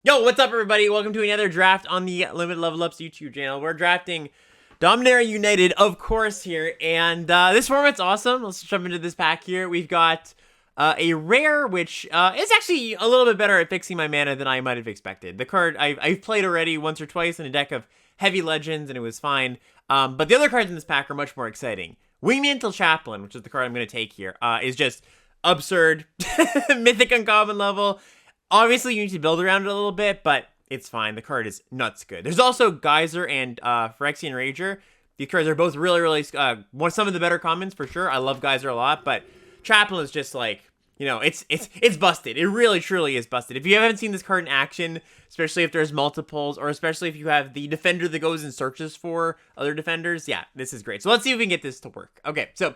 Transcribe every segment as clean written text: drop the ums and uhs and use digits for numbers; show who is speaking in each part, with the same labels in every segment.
Speaker 1: Yo, what's up, everybody? Welcome to another draft on the Limited Level Ups YouTube channel. We're drafting Dominaria United, of course, here, and this format's awesome. Let's jump into this pack here. We've got a rare, which is actually a little bit better at fixing my mana than I might have expected. The card I've played already once or twice in a deck of heavy legends, and it was fine. But the other cards in this pack are much more exciting. Wingmantle Chaplain, which is the card I'm going to take here, is just absurd. Mythic uncommon level. Obviously, you need to build around it a little bit, but it's fine. The card is nuts good. There's also Geyser and Phyrexian Rager. These cards are both really some of the better commons for sure. I love Geyser a lot, but Chaplain is just like, you know, it's busted. It really truly is busted. If you haven't seen this card in action, especially if there's multiples, or especially if you have the defender that goes and searches for other defenders, yeah, this is great. So let's see if we can get this to work. Okay, so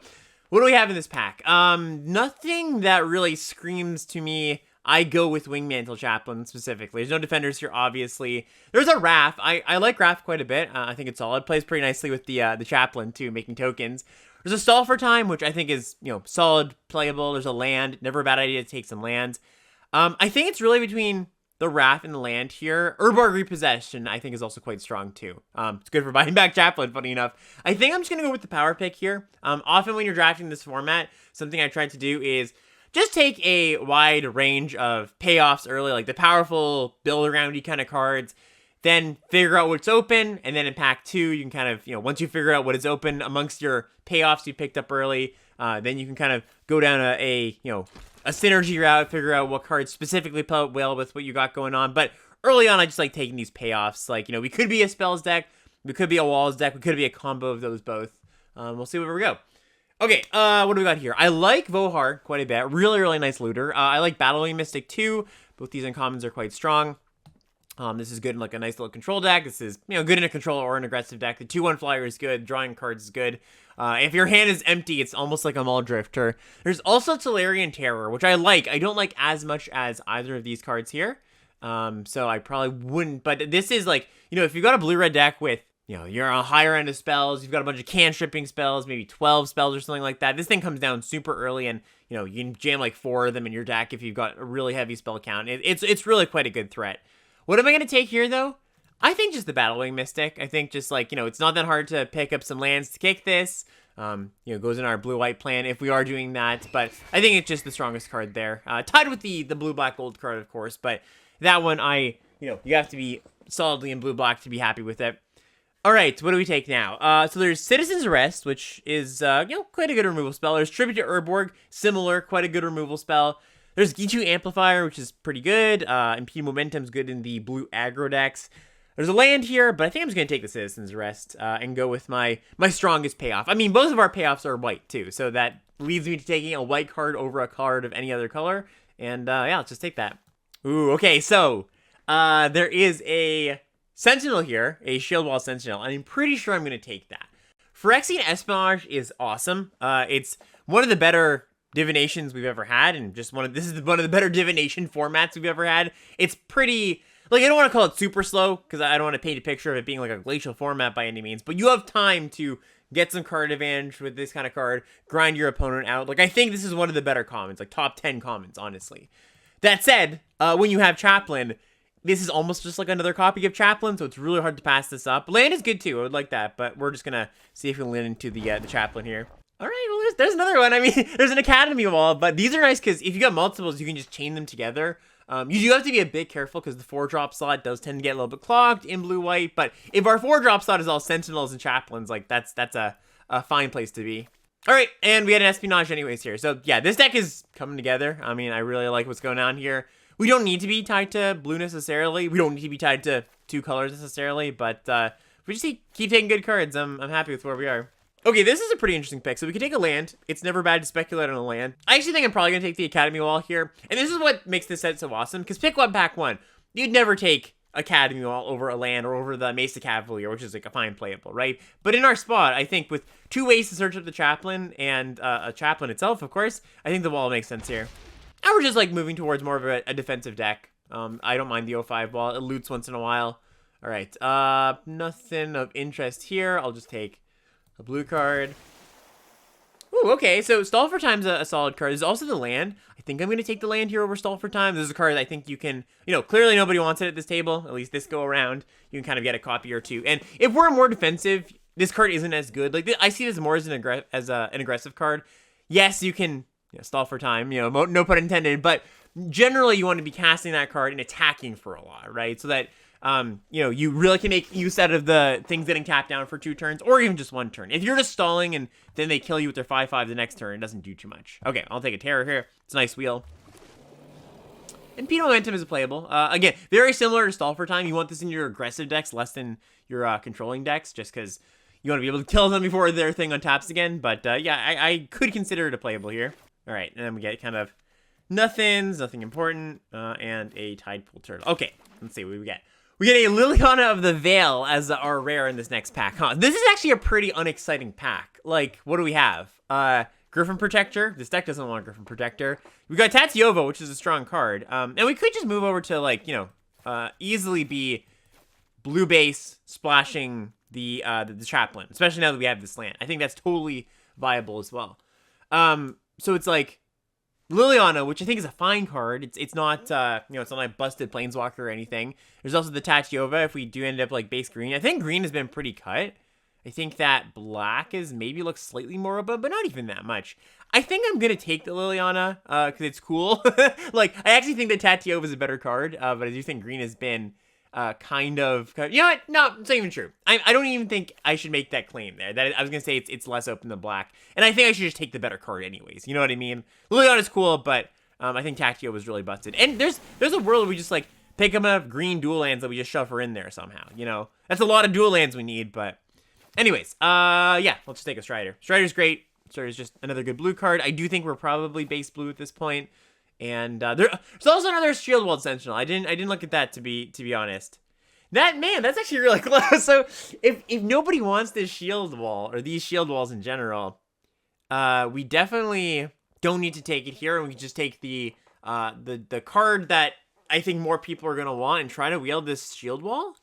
Speaker 1: what do we have in this pack? Nothing that really screams to me. I go with Wingmantle Chaplain specifically. There's no defenders here, obviously. There's a Wrath. I like Wrath quite a bit. I think it's solid. Plays pretty nicely with the Chaplain, too, making tokens. There's a Stall for Time, which I think is, you know, solid, playable. There's a land. Never a bad idea to take some lands. I think it's really between the Wrath and the land here. Urborg Repossession, I think, is also quite strong, too. It's good for buying back Chaplain, funny enough. I think I'm just going to go with the power pick here. Often when you're drafting this format, something I tried to do is just take a wide range of payoffs early, like the powerful build-around-y kind of cards, then figure out what's open, and then in pack 2, you can kind of, you know, once you figure out what is open amongst your payoffs you picked up early, then you can kind of go down a synergy route, figure out what cards specifically play well with what you got going on. But early on, I just like taking these payoffs. Like, you know, we could be a spells deck, we could be a walls deck, we could be a combo of those both. We'll see where we go. Okay, what do we got here? I like Vohar quite a bit. Really nice looter. I like Battling Mystic too. Both these uncommons are quite strong. This is good in like a nice little control deck. This is, you know, good in a control or an aggressive deck. The 2/1 flyer is good. Drawing cards is good. If your hand is empty, it's almost like a Maul Drifter. There's also Tolarian Terror, which I like. I don't like as much as either of these cards here. So I probably wouldn't. But this is like, you know, if you've got a blue-red deck with, you know, you're on a higher end of spells, you've got a bunch of cantripping spells, maybe 12 spells or something like that. This thing comes down super early, and, you know, you can jam like 4 of them in your deck if you've got a really heavy spell count. It's really quite a good threat. What am I going to take here, though? I think just the Battlewing Mystic. I think just like, you know, it's not that hard to pick up some lands to kick this. You know, goes in our blue-white plan if we are doing that, but I think it's just the strongest card there. Tied with the blue-black-gold card, of course, but that one, you know, you have to be solidly in blue-black to be happy with it. All right, what do we take now? So there's Citizen's Arrest, which is, you know, quite a good removal spell. There's Tribute to Urborg, similar, quite a good removal spell. There's G2 Amplifier, which is pretty good. Impede Momentum's good in the blue aggro decks. There's a land here, but I think I'm just going to take the Citizen's Arrest and go with my strongest payoff. I mean, both of our payoffs are white, too, so that leads me to taking a white card over a card of any other color. And, yeah, let's just take that. Ooh, okay, so there is a Sentinel here, a Shield Wall Sentinel, and I'm pretty sure I'm going to take that. Phyrexian Espionage is awesome. It's one of the better divinations we've ever had, and just this is one of the better divination formats we've ever had. It's pretty, like, I don't want to call it super slow, because I don't want to paint a picture of it being like a glacial format by any means, but you have time to get some card advantage with this kind of card, grind your opponent out. Like, I think this is one of the better commons, like top 10 commons, honestly. That said, when you have Chaplain, this is almost just like another copy of Chaplain, so it's really hard to pass this up. Land is good too, I would like that, but we're just gonna see if we can land into the Chaplain here. All right, well, there's another one. I mean, there's an Academy Wall, but these are nice because if you got multiples, you can just chain them together. You do have to be a bit careful because the 4-drop slot does tend to get a little bit clogged in blue-white, but if our 4-drop slot is all Sentinels and Chaplains, like, that's a fine place to be. All right, and we had an Espionage anyways here. So, yeah, this deck is coming together. I mean, I really like what's going on here. We don't need to be tied to blue necessarily. We don't need to be tied to 2 colors necessarily, but we just keep taking good cards. I'm happy with where we are. Okay, this is a pretty interesting pick. So we can take a land. It's never bad to speculate on a land. I actually think I'm probably going to take the Academy Wall here. And this is what makes this set so awesome, because pick one, pack one. You'd never take Academy Wall over a land or over the Mesa Cavalier, which is like a fine playable, right? But in our spot, I think with 2 ways to search up the Chaplain and a Chaplain itself, of course, I think the wall makes sense here. And we're just like moving towards more of a defensive deck. I don't mind the 05 wall. It loots once in a while. All right. Nothing of interest here. I'll just take a blue card. Ooh, okay. So Stall for Time's a solid card. There's also the land. I think I'm going to take the land here over Stall for Time. This is a card that I think you can, clearly nobody wants it at this table, at least this go around. You can kind of get a copy or two. And if we're more defensive, this card isn't as good. Like, I see this more as an aggressive card. Yes, you can Stall for Time, no pun intended, but generally you want to be casting that card and attacking for a lot, right? So that, you really can make use out of the things getting tapped down for 2 turns or even just 1 turn. If you're just stalling and then they kill you with their 5/5 the next turn, it doesn't do too much. Okay, I'll take a Terror here. It's a nice wheel. And Penal Momentum is playable. Again, very similar to Stall for Time. You want this in your aggressive decks less than your controlling decks, just because you want to be able to kill them before their thing untaps again. But yeah, I could consider it a playable here. All right, and then we get kind of nothing important, and a Tidepool Turtle. Okay, let's see what we get. We get a Liliana of the Veil as our rare in this next pack. Huh? This is actually a pretty unexciting pack. Like, what do we have? Griffin Protector. This deck doesn't want a Griffin Protector. We got Tatyova, which is a strong card. And we could just move over to, like, easily be blue base splashing the Chaplain, especially now that we have this land. I think that's totally viable as well. So it's like Liliana, which I think is a fine card. It's not it's not like busted Planeswalker or anything. There's also the Tatyova if we do end up like base green. I think green has been pretty cut. I think that black is maybe looks slightly more above, but not even that much. I think I'm gonna take the Liliana because it's cool. Like, I actually think the Tatyova is a better card, but I do think green has been kind of, you know what? No, it's not even true. I don't even think I should make that claim there. That I was gonna say it's less open than black, and I think I should just take the better card anyways. You know what I mean? Liliana's cool, but I think Tactio was really busted. And there's a world where we just like pick up enough green dual lands that we just shove her in there somehow. That's a lot of dual lands we need. But anyways, yeah, let's just take a Strider. Strider's great. Strider's just another good blue card. I do think we're probably base blue at this point. And there's also another Shield Wall Sentinel. I didn't look at that to be honest. That's actually really close. So if nobody wants this Shield Wall or these Shield Walls in general, we definitely don't need to take it here, and we can just take the card that I think more people are gonna want and try to wield this Shield Wall.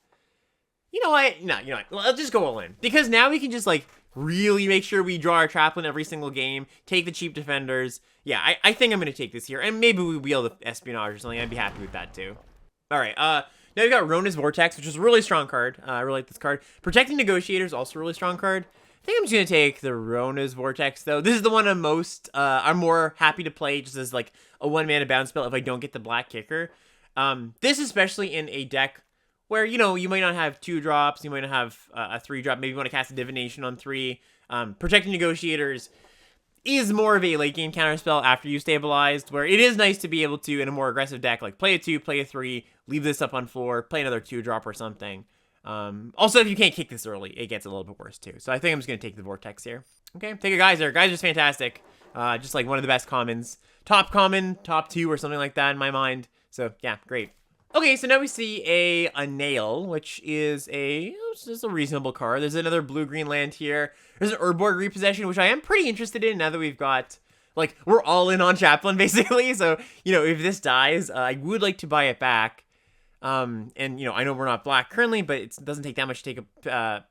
Speaker 1: You know what? No, you know what? Let's just go all in, because now we can just like really make sure we draw our Chaplain every single game, take the cheap defenders. Yeah, I think I'm going to take this here, and maybe we wield Espionage or something. I'd be happy with that too. All right, now we've got Rona's Vortex, which is a really strong card. I really like this card. Protecting Negotiator is also a really strong card. I think I'm just going to take the Rona's Vortex, though. This is the one I'm more happy to play just as like a 1-mana bounce spell if I don't get the Black Kicker. This especially in a deck where, you might not have 2 drops, you might not have a 3-drop, maybe you want to cast a Divination on 3. Protecting Negotiators is more of a late game counterspell after you stabilized, where it is nice to be able to, in a more aggressive deck, like play a 2, play a 3, leave this up on 4, play another 2-drop or something. Also, if you can't kick this early, it gets a little bit worse too. So I think I'm just going to take the Vortex here. Okay, take a Geyser. Geyser's fantastic. Just like one of the best commons. Top common, top 2 or something like that in my mind. So yeah, great. Okay, so now we see a Nail, which is just a reasonable card. There's another blue-green land here. There's an Urborg Repossession, which I am pretty interested in now that we've got, like, we're all in on Chaplain, basically. So, if this dies, I would like to buy it back. And, I know we're not black currently, but it doesn't take that much to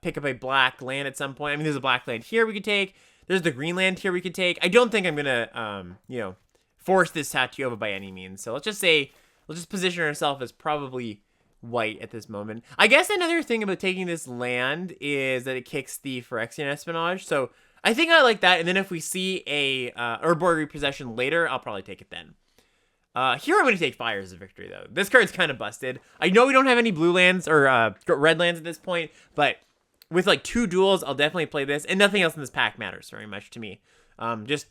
Speaker 1: pick up a black land at some point. I mean, there's a black land here we could take. There's the green land here we could take. I don't think I'm going to, force this Tatyova by any means. So let's just position ourselves as probably white at this moment. I guess another thing about taking this land is that it kicks the Phyrexian Espionage. So I think I like that. And then if we see a Urborg Repossession later, I'll probably take it then. Here I'm going to take Fire as a victory, though. This card's kind of busted. I know we don't have any blue lands or red lands at this point, but with like 2 duels, I'll definitely play this. And nothing else in this pack matters very much to me. Just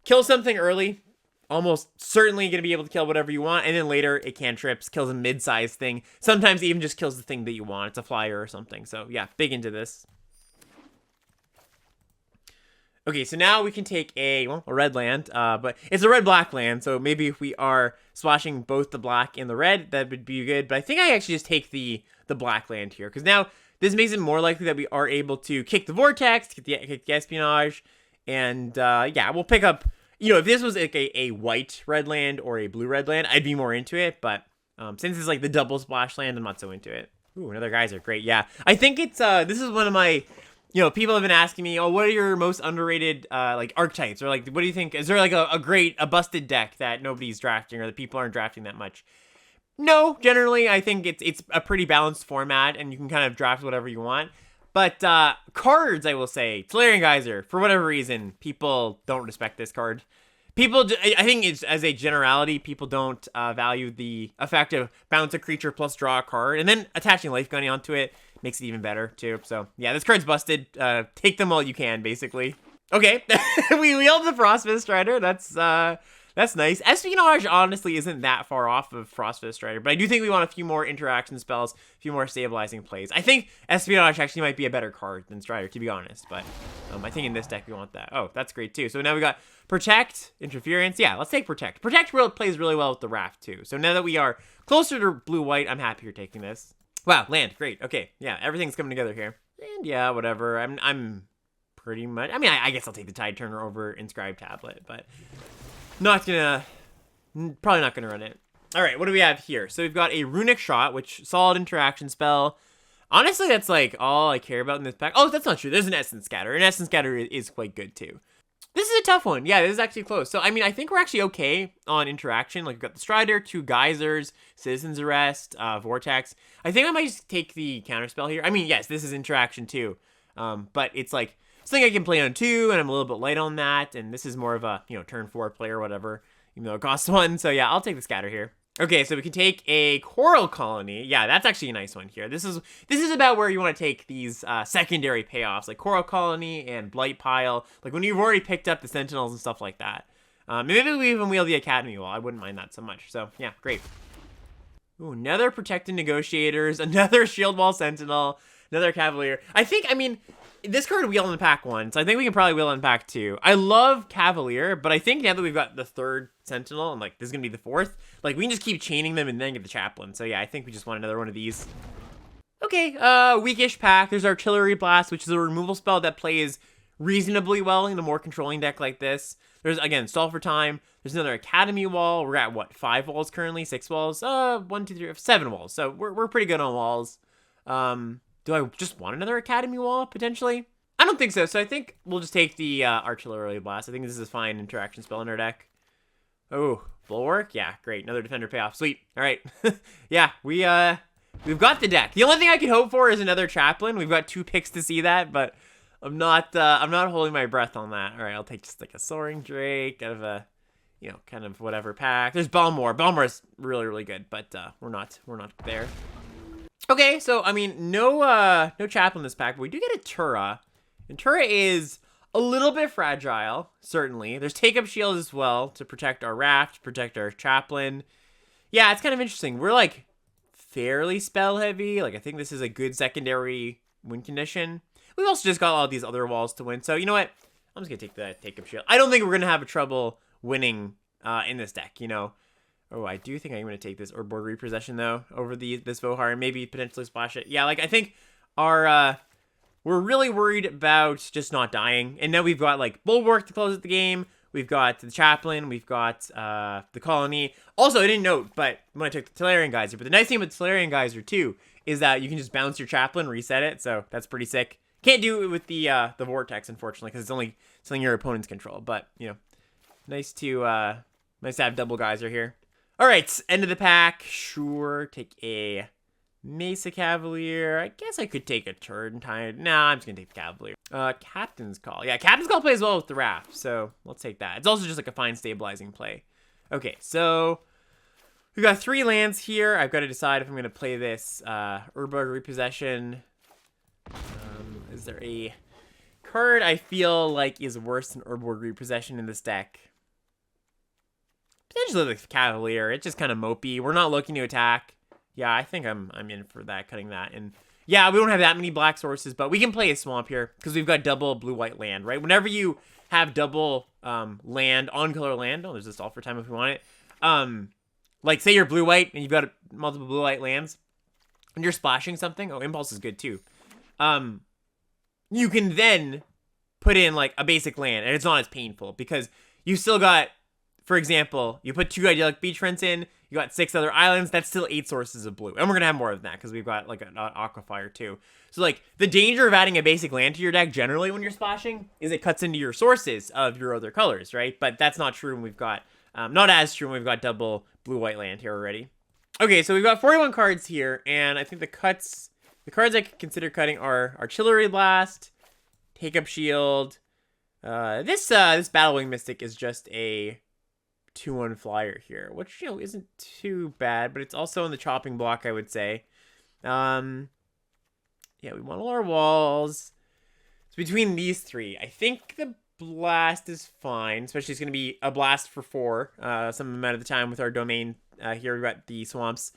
Speaker 1: kill something early. Almost certainly going to be able to kill whatever you want, and then later it cantrips, kills a mid-sized thing. Sometimes it even just kills the thing that you want. It's a flyer or something. So yeah, big into this. Okay, so now we can take a red land, but it's a red-black land, so maybe if we are splashing both the black and the red, that would be good. But I think I actually just take the black land here, because now this makes it more likely that we are able to kick the Vortex, kick the Espionage, and yeah, we'll pick up. If this was like a white red land or a blue red land, I'd be more into it. But since it's like the double splash land, I'm not so into it. Ooh, another Geyser. Great. Yeah. I think it's, this is one of my you know, people have been asking me, oh, what are your most underrated, like, archetypes? Or, like, what do you think? Is there, like, a busted deck that nobody's drafting or that people aren't drafting that much? No, generally, I think it's a pretty balanced format, and you can kind of draft whatever you want. But cards, I will say, Tolarian Geyser, for whatever reason, people don't respect this card. I think it's, as a generality, people don't value the effect of bounce a creature plus draw a card, and then attaching Life Gunny onto it makes it even better, too. So, yeah, this card's busted. Take them all you can, basically. Okay, we wheeled the Frostfist Strider. That's nice. Espionage, honestly, isn't that far off of Frostfist Strider, but I do think we want a few more interaction spells, a few more stabilizing plays. I think Espionage actually might be a better card than Strider, to be honest, but I think in this deck we want that. Oh, that's great, too. So now we got Protect, Interference. Yeah, let's take Protect. Protect plays really well with the Raft, too. So now that we are closer to blue-white, I'm happy you're taking this. Wow, land. Great. Okay, yeah, everything's coming together here. And yeah, whatever. I'm pretty much... I mean, I guess I'll take the Tide Turner over Inscribed Tablet, but... probably not gonna run it. All right, what do we have here? So we've got a Runic Shot, which solid interaction spell. Honestly, that's like all I care about in this pack. Oh, that's not true. There's an Essence Scatter. An Essence Scatter is quite good too. This is a tough one. Yeah, this is actually close. So I mean, I think we're actually okay on interaction. Like we've got the Strider, 2 Geysers, Citizen's Arrest, Vortex. I think I might just take the counterspell here. I mean, yes, this is interaction too, but it's like something I can play on 2, and I'm a little bit light on that, and this is more of a, you know, turn 4 play or whatever, even though it costs 1, so yeah, I'll take the Scatter here. Okay, so we can take a Coral Colony. Yeah, that's actually a nice one here. This is about where you want to take these secondary payoffs, like Coral Colony and Blight Pile, like when you've already picked up the Sentinels and stuff like that. Maybe we even wheel the Academy Wall. I wouldn't mind that so much, so yeah, great. Ooh, another Protected Negotiators, another Shield Wall Sentinel, another Cavalier. I mean... This card wheel in pack 1, so I think we can probably wheel in pack 2. I love Cavalier, but I think now that we've got the 3rd Sentinel, and like this is gonna be the 4th, like we can just keep chaining them and then get the Chaplain. So yeah, I think we just want another one of these. Okay, weakish pack. There's Artillery Blast, which is a removal spell that plays reasonably well in a more controlling deck like this. There's, again, Stall for Time. There's another Academy Wall. We're at, what, 5 walls currently? 6 walls? 1, 2, 3, 7 walls. So we're pretty good on walls. Do I just want another Academy Wall, potentially? I don't think so, so I think we'll just take the Artillery Blast. I think this is a fine interaction spell in our deck. Oh, Bulwark? Yeah, great. Another Defender payoff. Sweet. All right. Yeah, we've got the deck. The only thing I could hope for is another Chaplain. We've got 2 picks to see that, but I'm not holding my breath on that. All right, I'll take just like a Soaring Drake out of a, you know, kind of whatever pack. There's Balmor. Balmor is really, really good, but we're not there. Okay, so, I mean, no Chaplain in this pack, but we do get a Tura. And Tura is a little bit fragile, certainly. There's Take-Up Shield as well to protect our Raft, protect our Chaplain. Yeah, it's kind of interesting. We're, like, fairly spell-heavy. Like, I think this is a good secondary win condition. We've also just got all these other walls to win. So, you know what? I'm just going to take the Take-Up Shield. I don't think we're going to have a trouble winning in this deck, you know? Oh, I do think I'm going to take this Urborg Repossession, though, over this Vohar, and maybe potentially splash it. Yeah, like, I think our, we're really worried about just not dying. And now we've got, like, Bulwark to close out the game. We've got the Chaplain. We've got the Colony. Also, I didn't note, but when I took the Tolarian Geyser, but the nice thing about Tolarian Geyser, too, is that you can just bounce your Chaplain, reset it, so that's pretty sick. Can't do it with the Vortex, unfortunately, because it's only something your opponents control. But, you know, nice to have double Geyser here. All right, end of the pack. Sure, take a Mesa Cavalier. I guess I could take a Turntide. Nah, I'm just gonna take the Cavalier. Captain's Call. Yeah, Captain's Call plays well with the Raft, so let's take that. It's also just like a fine stabilizing play. Okay, so we've got 3 lands here. I've got to decide if I'm gonna play this Urborg Repossession. Is there a card I feel like is worse than Urborg Repossession in this deck? Potentially the Cavalier. It's just kind of mopey. We're not looking to attack. Yeah, I think I'm in for that, cutting that. And yeah, we don't have that many black sources, but we can play a Swamp here because we've got double blue-white land, right? Whenever you have double land, on-color land, oh, there's a Stall for Time if we want it. Like, say you're blue-white and you've got multiple blue-white lands and you're splashing something. Oh, Impulse is good too. You can then put in, like, a basic land and it's not as painful because you still got for example, you put 2 idyllic beachfronts in, you got 6 other islands, that's still 8 sources of blue. And we're gonna have more of that because we've got like an aquafire too. So like the danger of adding a basic land to your deck generally when you're splashing is it cuts into your sources of your other colors, right? But that's not true when we've got, not as true when we've got double blue-white land here already. Okay, so we've got 41 cards here, and I think the cards I could consider cutting are Artillery Blast, Take Up Shield. This Battlewing Mystic is just a 2/1 flyer here, which, you know, isn't too bad, but it's also in the chopping block, I would say. Yeah, we want all our walls. So between these 3, I think the blast is fine, especially it's going to be a blast for 4 some amount of the time with our domain. Here we've got the swamps.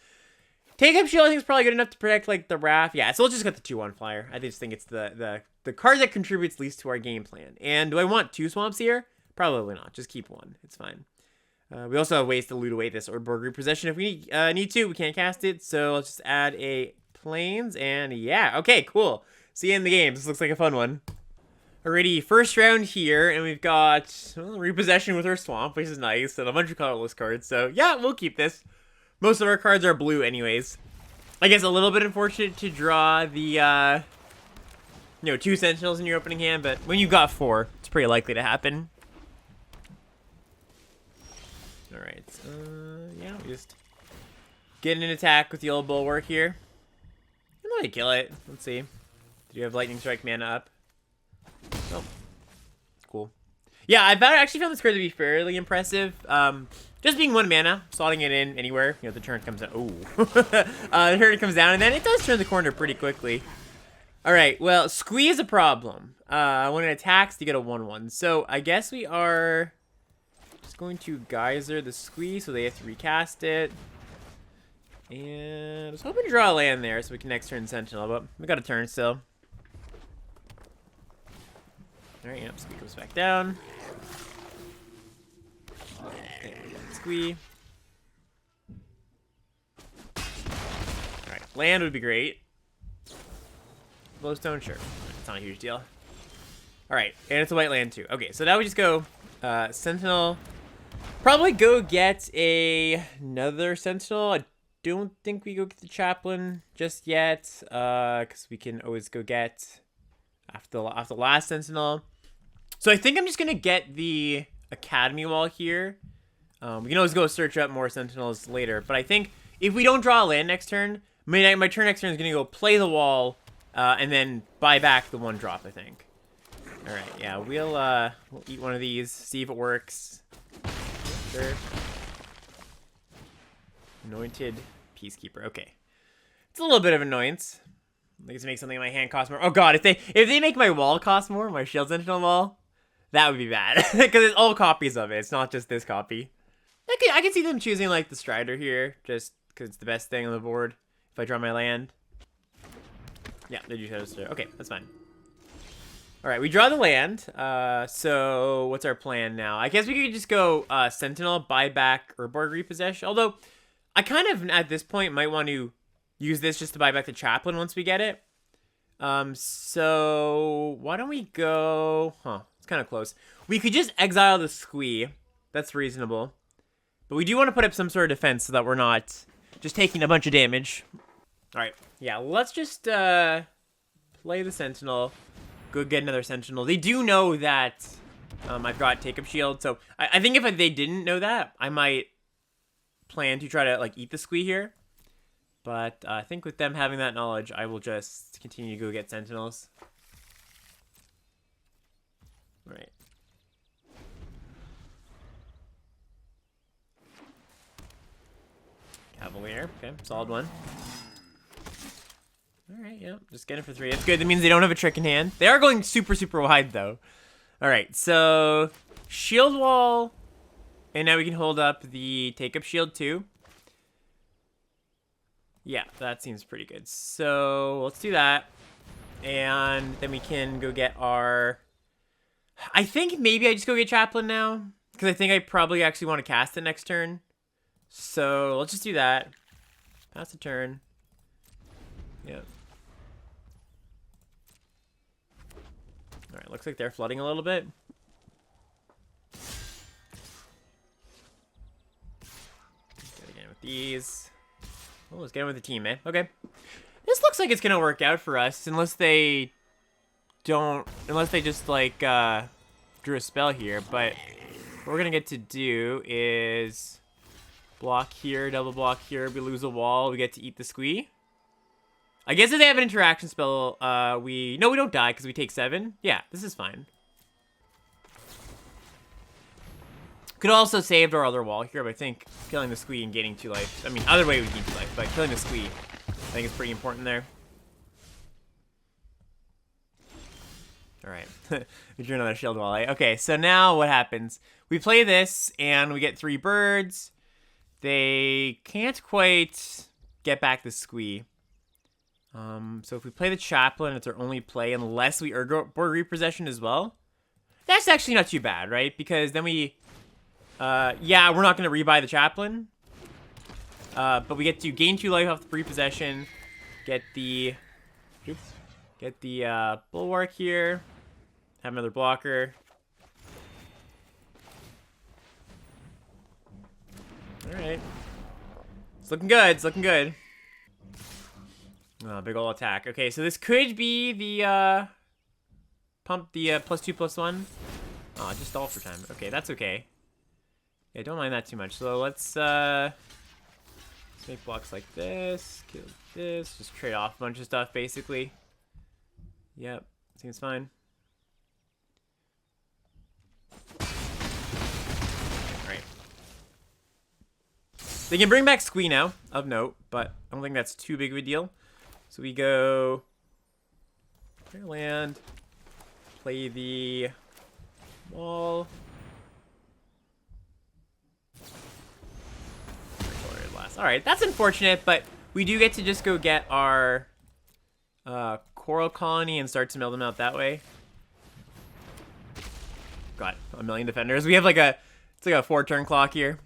Speaker 1: Take Up Shield I think is probably good enough to protect like the raft. Yeah, so let's just get the 2/1 flyer. I just think it's the card that contributes least to our game plan. And do I want 2 swamps here? Probably not. Just keep 1. It's fine. We also have ways to loot away this Orb Borg repossession if we need to. We can't cast it, so let's just add a plains, and yeah, okay, cool. See you in the game. This looks like a fun one. Alrighty, first round here, and we've got repossession with our swamp, which is nice, and a bunch of colorless cards, so yeah, we'll keep this. Most of our cards are blue anyways. I guess a little bit unfortunate to draw the, 2 Sentinels in your opening hand, but when you got 4, it's pretty likely to happen. Alright, yeah, we just get an attack with the old Bulwark here. I'm gonna kill it. Let's see. Did you have Lightning Strike mana up? Oh, cool. Yeah, I've actually found this card to be fairly impressive. Just being 1 mana, slotting it in anywhere. You know, the turn comes out. Oh, the turn comes down, and then it does turn the corner pretty quickly. All right, well, Squeeze is a problem. When it attacks, you get a 1/1. So I guess we are just going to Geyser the Squeeze, so they have to recast it. And I was hoping to draw a land there so we can next turn Sentinel, but we got a turn still. Alright, yep, Squee goes back down. Squee. Alright, land would be great. Glowstone, sure. It's not a huge deal. Alright, and it's a white land too. Okay, so now we just go Sentinel. Probably go get another Sentinel. I don't think we go get the Chaplain just yet, because we can always go get after the last Sentinel. So I think I'm just gonna get the Academy wall here. We can always go search up more Sentinels later, but I think if we don't draw a land next turn, my turn next turn is gonna go play the wall, and then buy back the 1-drop. I think. All right, yeah, we'll eat one of these, see if it works. Sure. Anointed Peacekeeper. Okay, it's a little bit of annoyance. I guess to make something in my hand cost more. Oh god, if they make my wall cost more, my Shield Sentinel wall, that would be bad because it's all copies of it. It's not just this copy. I can see them choosing like the Strider here, just because it's the best thing on the board. If I draw my land, yeah, they do Shadow Strider. Okay, that's fine. All right, we draw the land. So what's our plan now? I guess we could just go Sentinel, buy back Urborg Repossession. Although I kind of at this point might want to use this just to buy back the Chaplain once we get it. So why don't we go? Huh, it's kind of close. We could just exile the Squee. That's reasonable. But we do want to put up some sort of defense so that we're not just taking a bunch of damage. All right, yeah, let's just play the Sentinel. Go get another Sentinel. They do know that I've got Take Up Shield, so I think if they didn't know that, I might plan to try to like eat the Squee here. But I think with them having that knowledge, I will just continue to go get Sentinels. All right. Cavalier. Okay, solid one. Alright, yeah, just get it for 3. It's good. That means they don't have a trick in hand. They are going super, super wide, though. Alright, so Shield Wall. And now we can hold up the Take Up Shield, too. Yeah, that seems pretty good. So let's do that. And then we can go get our... I think maybe I just go get Chaplain now. Because I think I probably actually want to cast it next turn. So let's just do that. Pass the turn. Yep. Alright, looks like they're flooding a little bit. these. Oh, let's get in with the team, man. Okay. This looks like it's gonna work out for us, unless they just like drew a spell here. But what we're gonna get to do is block here, double block here. We lose a wall. We get to eat the squee. I guess if they have an interaction spell, we don't die because we take 7. Yeah, this is fine. Could also saved our other wall here, but I think killing the squee and gaining 2 life. I mean, other way we gain 2 life, but killing the squee, I think is pretty important there. All right, we drew another shield wall. Okay, so now what happens? We play this and we get 3 birds. They can't quite get back the squee. So if we play the chaplain, it's our only play unless we board repossession as well. That's actually not too bad, right? Because then we, yeah, we're not going to rebuy the chaplain. But we get to gain 2 life off the repossession. Get the bulwark here. Have another blocker. All right. It's looking good. It's looking good. Oh, big ol' attack. Okay, so this could be the pump the +2/+1. Oh, just all for time. Okay, that's okay. Yeah, don't mind that too much. So let's make blocks like this. Kill this. Just trade off a bunch of stuff, basically. Yep, seems fine. Alright. They can bring back squee now, of note, but I don't think that's too big of a deal. So we go clear land, play the wall. All right, that's unfortunate, but we do get to just go get our coral colony and start to mill them out that way. Got a million defenders. We have like it's like a 4-turn clock here.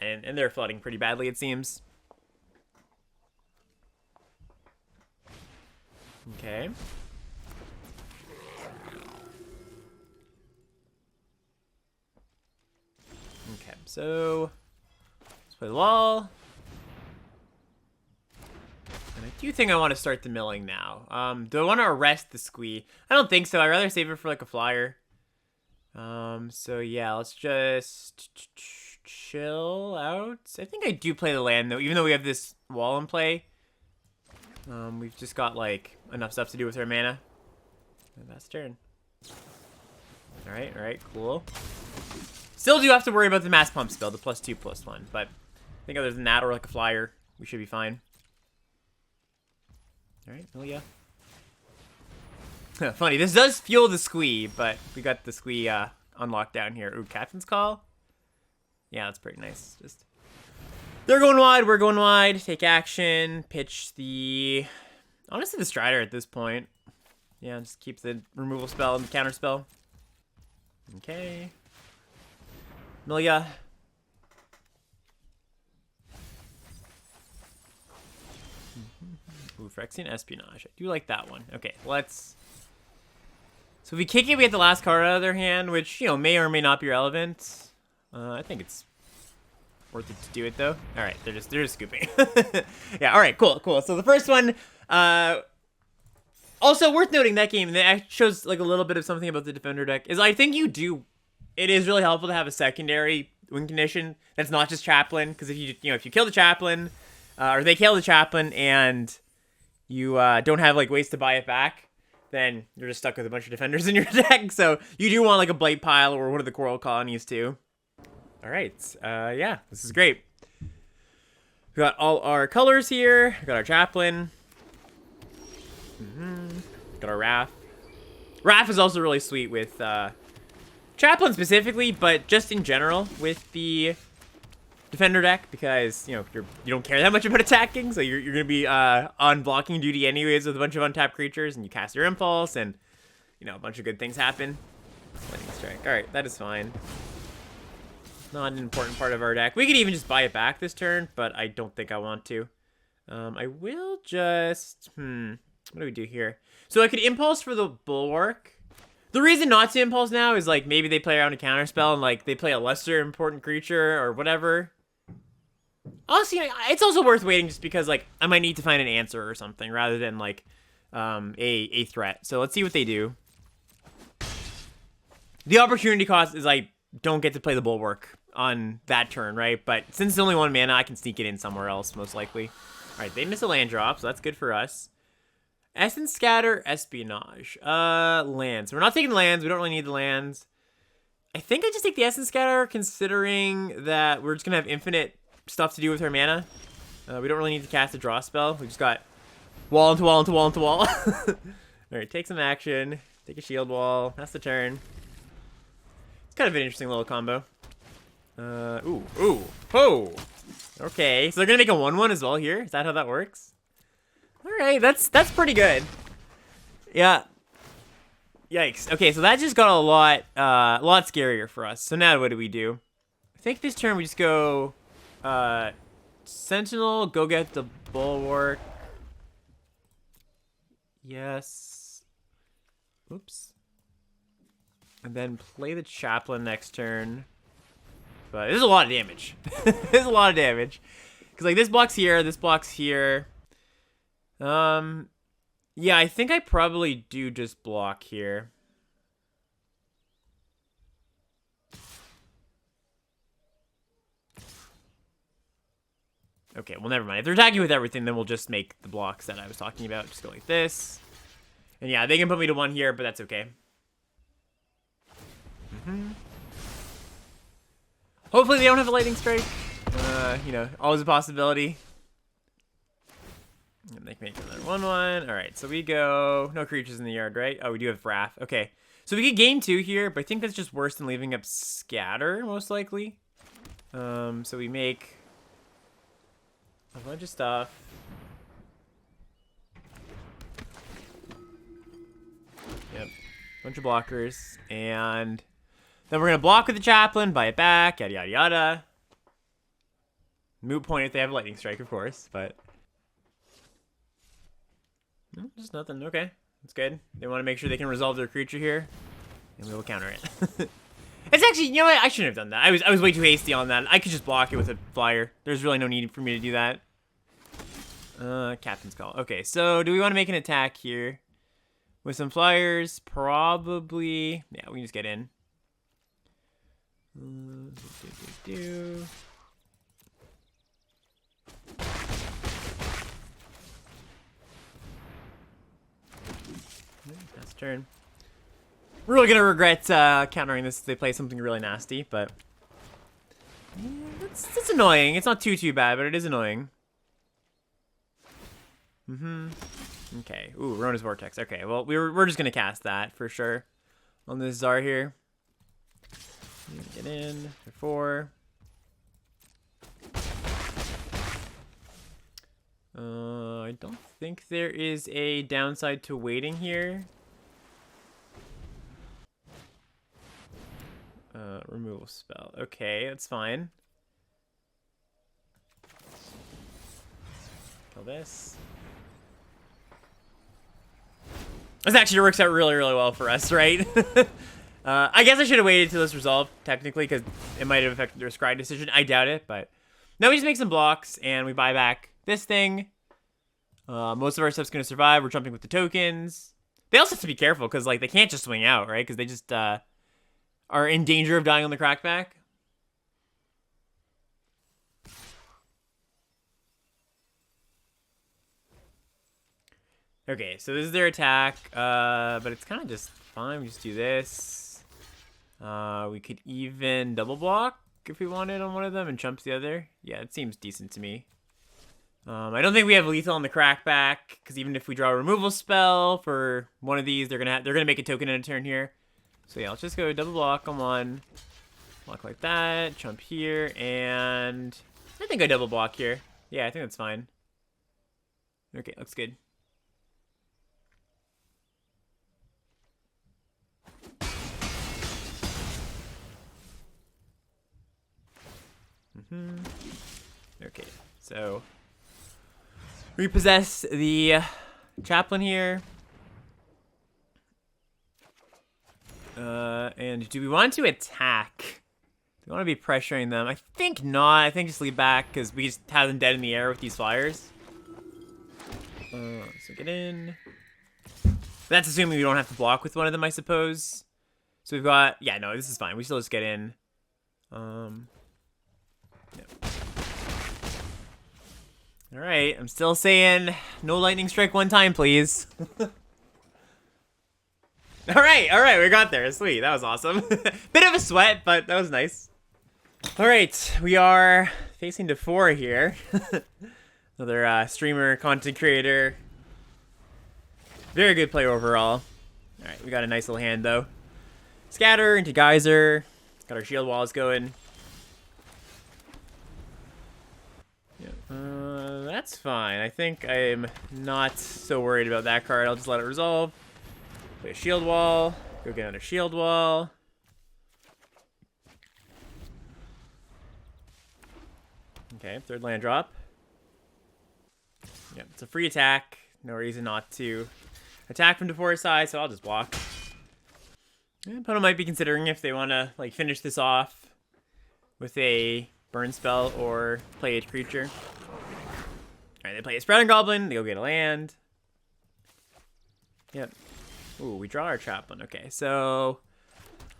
Speaker 1: Yeah, and they're flooding pretty badly, it seems. Okay. Okay, so let's play the wall. And I do think I want to start the milling now. Do I want to arrest the squee? I don't think so. I'd rather save it for like a flyer. So yeah, let's just chill out. I think I do play the land though, even though we have this wall in play. We've just got like enough stuff to do with our mana. And that's turn. All right, cool. Still do have to worry about the mass pump spell, the +2/+1, but I think other than that, or like a flyer, we should be fine. All right, well, yeah. Funny, this does fuel the squee, but we got the squee unlocked down here. Ooh, Captain's Call. Yeah, that's pretty nice. Just they're going wide, we're going wide. Take action, pitch the... Honestly, the Strider at this point. Yeah, just keep the removal spell and the counter spell. Okay. Milia. Ooh, Phyrexian Espionage. I do like that one. Okay, let's... So if we kick it, we get the last card out of their hand, which, you know, may or may not be relevant. I think it's worth it to do it, though. All right, they're just scooping. Yeah, all right, cool. So the first one... Also, worth noting that game, that shows like a little bit of something about the Defender deck, is I think it is really helpful to have a secondary win condition that's not just Chaplain, because if you kill the Chaplain, or they kill the Chaplain and you don't have like ways to buy it back, then you're just stuck with a bunch of Defenders in your deck. So you do want like a Blight Pile or one of the Coral Colonies too. All right, yeah, this is great. We got all our colors here. We got our Chaplain. Got our Wrath. Wrath is also really sweet with Chaplain specifically, but just in general with the Defender deck, because you don't care that much about attacking, so you're gonna be on blocking duty anyways with a bunch of untapped creatures, and you cast your Impulse, and a bunch of good things happen. Lightning Strike. All right, that is fine. Not an important part of our deck. We could even just buy it back this turn, but I don't think I want to. I will just what do we do here? So I could Impulse for the Bulwark. The reason not to Impulse now is like maybe they play around a counterspell and like they play a lesser important creature or whatever. Honestly, it's also worth waiting just because, like, I might need to find an answer or something rather than, like, a threat. So let's see what they do. The opportunity cost is I don't get to play the Bulwark on that turn, right? But since it's only 1 mana, I can sneak it in somewhere else, most likely. All right, they miss a land drop, so that's good for us. Essence Scatter, Espionage. Lands. We're not taking lands. We don't really need the lands. I think I just take the Essence Scatter, considering that we're just going to have infinite stuff to do with our mana. We don't really need to cast a draw spell. We just got wall into wall into wall into wall. All right, take some action. Take a shield wall. That's the turn. It's kind of an interesting little combo. Oh. Okay, so they're going to make a 1/1 as well here. Is that how that works? All right, that's pretty good. Yeah. Yikes. Okay, so that just got a lot scarier for us. So now what do we do? I think this turn we just go Sentinel, go get the Bulwark. Yes. Oops. And then play the Chaplain next turn. But this is a lot of damage. This is a lot of damage. Because, like, this block's here, this block's here. Yeah, I think I probably do just block here. Okay, well, never mind. If they're attacking with everything, then we'll just make the blocks that I was talking about. Just go like this. And yeah, they can put me to 1 here, but that's okay. Hopefully they don't have a lightning strike. You know, always a possibility. And they can make another 1/1. All right, so we go. No creatures in the yard, right? Oh, we do have Wrath. Okay, so we could gain 2 here, but I think that's just worse than leaving up Scatter, most likely. So we make a bunch of stuff. Yep, bunch of blockers, and then we're gonna block with the Chaplain, buy it back, yada yada yada. Moot point if they have a lightning strike, of course, but no, just nothing. Okay, that's good. They want to make sure they can resolve their creature here, and we will counter it. It's actually, you know what? I shouldn't have done that. I was way too hasty on that. I could just block it with a flyer. There's really no need for me to do that. Captain's Call. Okay, so do we want to make an attack here with some flyers? Probably. Yeah, we can just get in. That's turn. We're really gonna regret countering this if they play something really nasty, but yeah, it's annoying. It's not too bad, but it is annoying. Okay. Ooh, Rona's Vortex. Okay, well we're just gonna cast that for sure on this Czar here. Get in for 4. I don't think there is a downside to waiting here. Removal spell. Okay, that's fine. Kill this. This actually works out really well for us, right? I guess I should have waited till this resolved, technically, because it might have affected their scry decision. I doubt it, but no, we just make some blocks, and we buy back this thing. Most of our stuff's going to survive. We're jumping with the tokens. They also have to be careful, because like they can't just swing out, right? Because they just are in danger of dying on the crackback. Okay, so this is their attack, but it's kind of just fine. We just do this. We could even double block if we wanted on one of them and jump the other. Yeah, it seems decent to me. I don't think we have lethal on the crackback, because even if we draw a removal spell for one of these, they're gonna make a token in a turn here. So yeah, let's just go double block on one, block like that, jump here, and I think I double block here. Yeah, I think that's fine. Okay, looks good. Okay, so repossess the Chaplain here. And do we want to attack we want to be pressuring them? I think not. I think just leave back because we just have them dead in the air with these flyers. So get in. That's assuming we don't have to block with one of them, I suppose. So we've got... Yeah, no, this is fine. We still just get in. Yep. Alright, I'm still saying no lightning strike one time, please. Alright, we got there. Sweet, that was awesome. Bit of a sweat, but that was nice. Alright, we are facing to 4 here. Another streamer, content creator. Very good player overall. Alright, we got a nice little hand, though. Scatter into Geyser. Got our shield walls going. Yeah, that's fine. I think I'm not so worried about that card. I'll just let it resolve. Play a shield wall. Go get another shield wall. Okay, third land drop. Yep, it's a free attack. No reason not to attack from Deforest side, so I'll just block. Yeah, opponent might be considering if they want to like finish this off with a burn spell or play a creature. Alright, they play a Sprouting Goblin, they go get a land. Yep. Ooh, we draw our trap one. Okay, so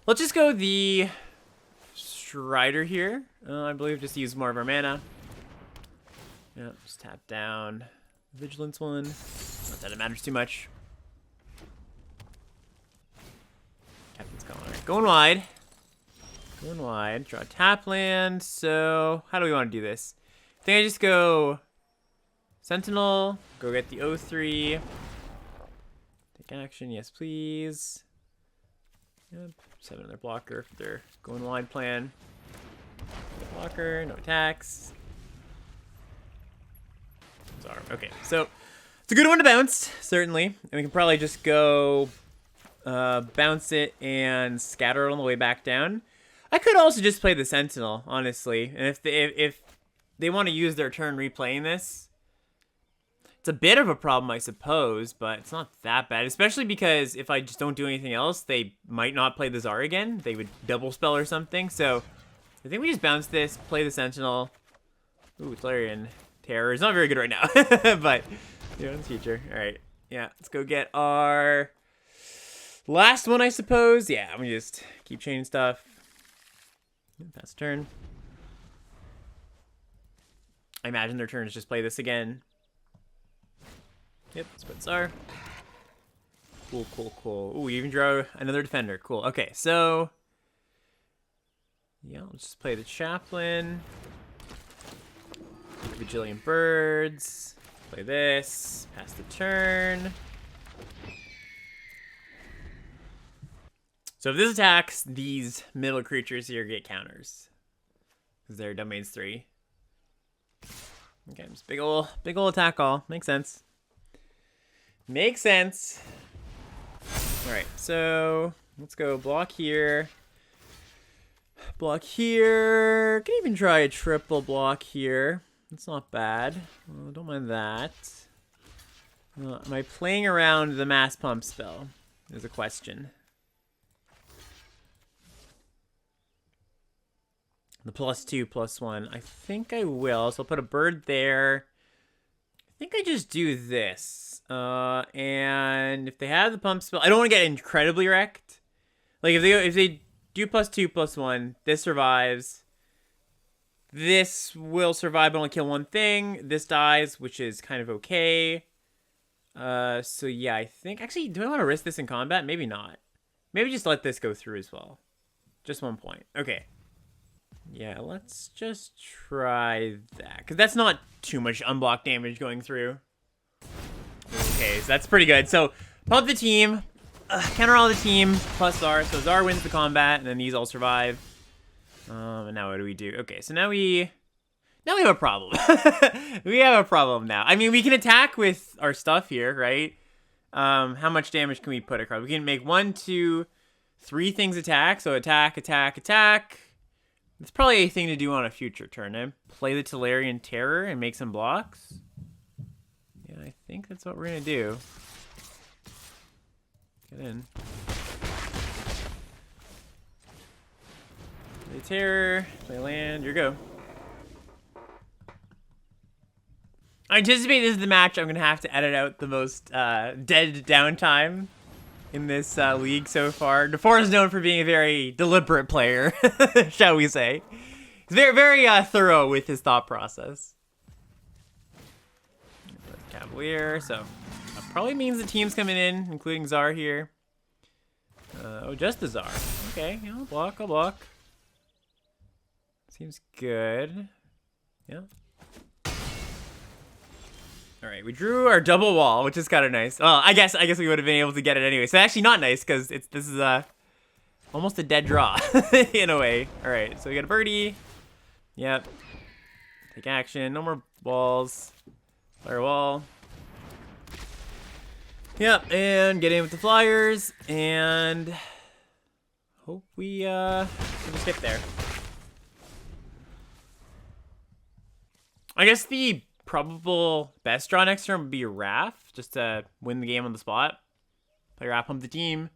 Speaker 1: let's just go the Strider here. I believe just use more of our mana. Yep, just tap down Vigilance one. Not that it matters too much. Captain's Call. Alright, going wide. Going wide. Draw a tap land. So, how do we want to do this? I think I just go Sentinel. Go get the O3. Take action. Yes, please. Yep. Set another blocker for their going wide plan. Blocker. No attacks. Okay, so it's a good one to bounce, certainly. And we can probably just go bounce it and scatter it on the way back down. I could also just play the Sentinel, honestly. And if they want to use their turn replaying this, it's a bit of a problem, I suppose, but it's not that bad. Especially because if I just don't do anything else, they might not play the Tsar again. They would double spell or something. So I think we just bounce this, play the Sentinel. Ooh, Tolarian Terror is not very good right now, but you know, in the future. All right, yeah, let's go get our last one, I suppose. Yeah, I'm gonna just keep chaining stuff. Pass turn. I imagine their turn is just play this again. Yep, split Tsar. Cool, cool, cool. Ooh, we even draw another defender. Cool. Okay, so yeah, let's just play the Chaplain. Bajillion birds. Play this. Pass the turn. So if this attacks, these middle creatures here get counters. Because they're domains 3. Okay, just big ol' attack all. Makes sense. Makes sense. Alright, so let's go block here. Block here. Can even try a triple block here. It's not bad. Don't mind that. Am I playing around the mass pump spell? Is a question. The +2/+1. I think I will. So I'll put a bird there. I think I just do this. And if they have the pump spell, I don't want to get incredibly wrecked. Like if they do +2/+1, this survives. This will survive but only kill one thing. This dies, which is kind of okay. So yeah, I think... Actually, do I want to risk this in combat? Maybe not. Maybe just let this go through as well. Just 1 point. Okay. Yeah, let's just try that. Because that's not too much unblocked damage going through. Okay, so that's pretty good. So, pump the team. Counter all the team. Plus Tsar. So Tsar wins the combat, and then these all survive. And now what do we do? Okay, so now we have a problem. We have a problem now. I mean, we can attack with our stuff here, right? How much damage can we put across? We can make 1, 2, 3 things attack. So attack, attack, attack. It's probably a thing to do on a future turn. Eh? Play the Tolarian Terror and make some blocks. Yeah, I think that's what we're gonna do. Get in. Play terror. Play land. Your go. I anticipate this is the match I'm going to have to edit out the most dead downtime in this league so far. DeFore is known for being a very deliberate player, shall we say. He's very, very thorough with his thought process. Cavalier, so that probably means the team's coming in, including Czar here. Oh, just the Czar. Okay, yeah, I'll block, I'll block. Seems good. Yeah. All right, we drew our double wall, which is kind of nice. Well, I guess we would have been able to get it anyway. So actually not nice because this is almost a dead draw in a way. All right, so we got a birdie. Yep. Take action. No more walls. Fire wall. Yep, and get in with the flyers and hope we just get there. I guess the probable best draw next turn would be a Raph, just to win the game on the spot. Play Raph, pump the team.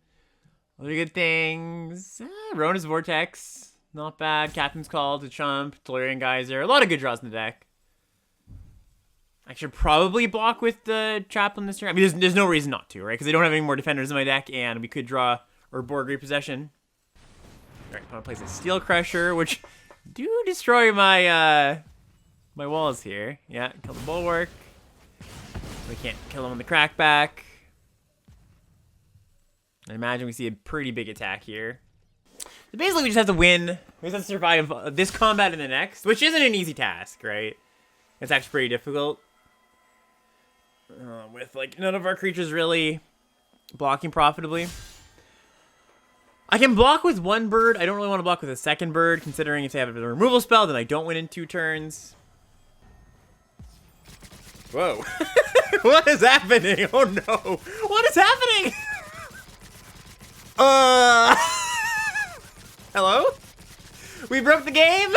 Speaker 1: Other good things. Rona's Vortex, not bad. Captain's Call to Chump, Tolarian Geyser. A lot of good draws in the deck. I should probably block with the Chaplain this turn. I mean, there's no reason not to, right? Because I don't have any more defenders in my deck, and we could draw or board repossession. All right, I'm gonna place a Steel Crusher, which do destroy my my walls here. Yeah, kill the Bulwark. We can't kill him on the Crackback. I imagine we see a pretty big attack here. So basically, we just have to win. We just have to survive this combat and the next, which isn't an easy task, right? It's actually pretty difficult. With, like, none of our creatures really blocking profitably. I can block with one bird. I don't really want to block with a second bird, considering if they have a removal spell, then I don't win in 2 turns. Whoa. What is happening? Oh no. What is happening? Hello? We broke the game?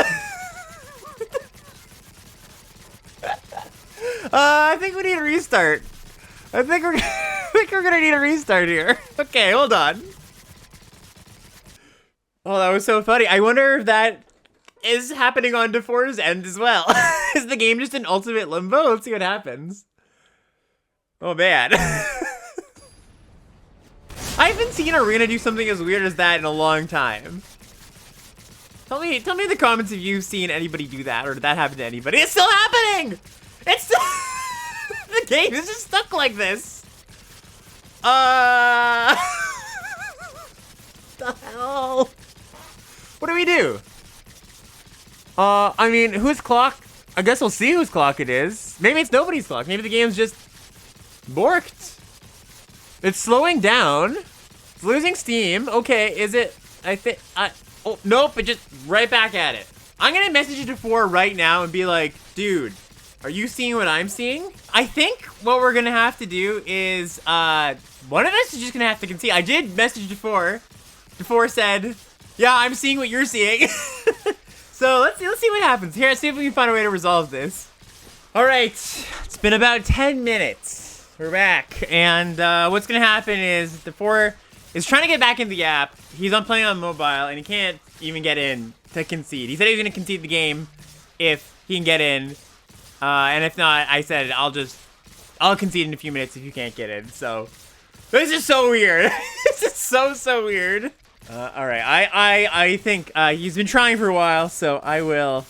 Speaker 1: I think we need a restart. I think we're gonna need a restart here. Okay, hold on. Oh, that was so funny. I wonder if that is happening on DeFore's end as well. Is the game just in ultimate limbo? Let's see what happens. Oh man. I haven't seen Arena do something as weird as that in a long time. Tell me in the comments if you've seen anybody do that or did that happen to anybody. It's still happening! It's still the game is just stuck like this. The hell? What do we do? I mean, whose clock? I guess we'll see whose clock it is. Maybe it's nobody's clock. Maybe the game's just borked. It's slowing down. It's losing steam. Okay, is it? Oh, nope, it just right back at it. I'm gonna message it to 4 right now and be like, dude, are you seeing what I'm seeing? I think what we're gonna have to do is, one of us is just gonna have to concede. I did message DeFore. DeFore said, yeah, I'm seeing what you're seeing. So let's see what happens here. Let's see if we can find a way to resolve this. All right, it's been about 10 minutes. We're back, and what's gonna happen is DeFore is trying to get back in the app. He's playing on mobile, and he can't even get in to concede. He said he was gonna concede the game if he can get in, and if not, I said I'll concede in a few minutes if you can't get in. So this is so weird. This is so weird. All right, I think he's been trying for a while, so I will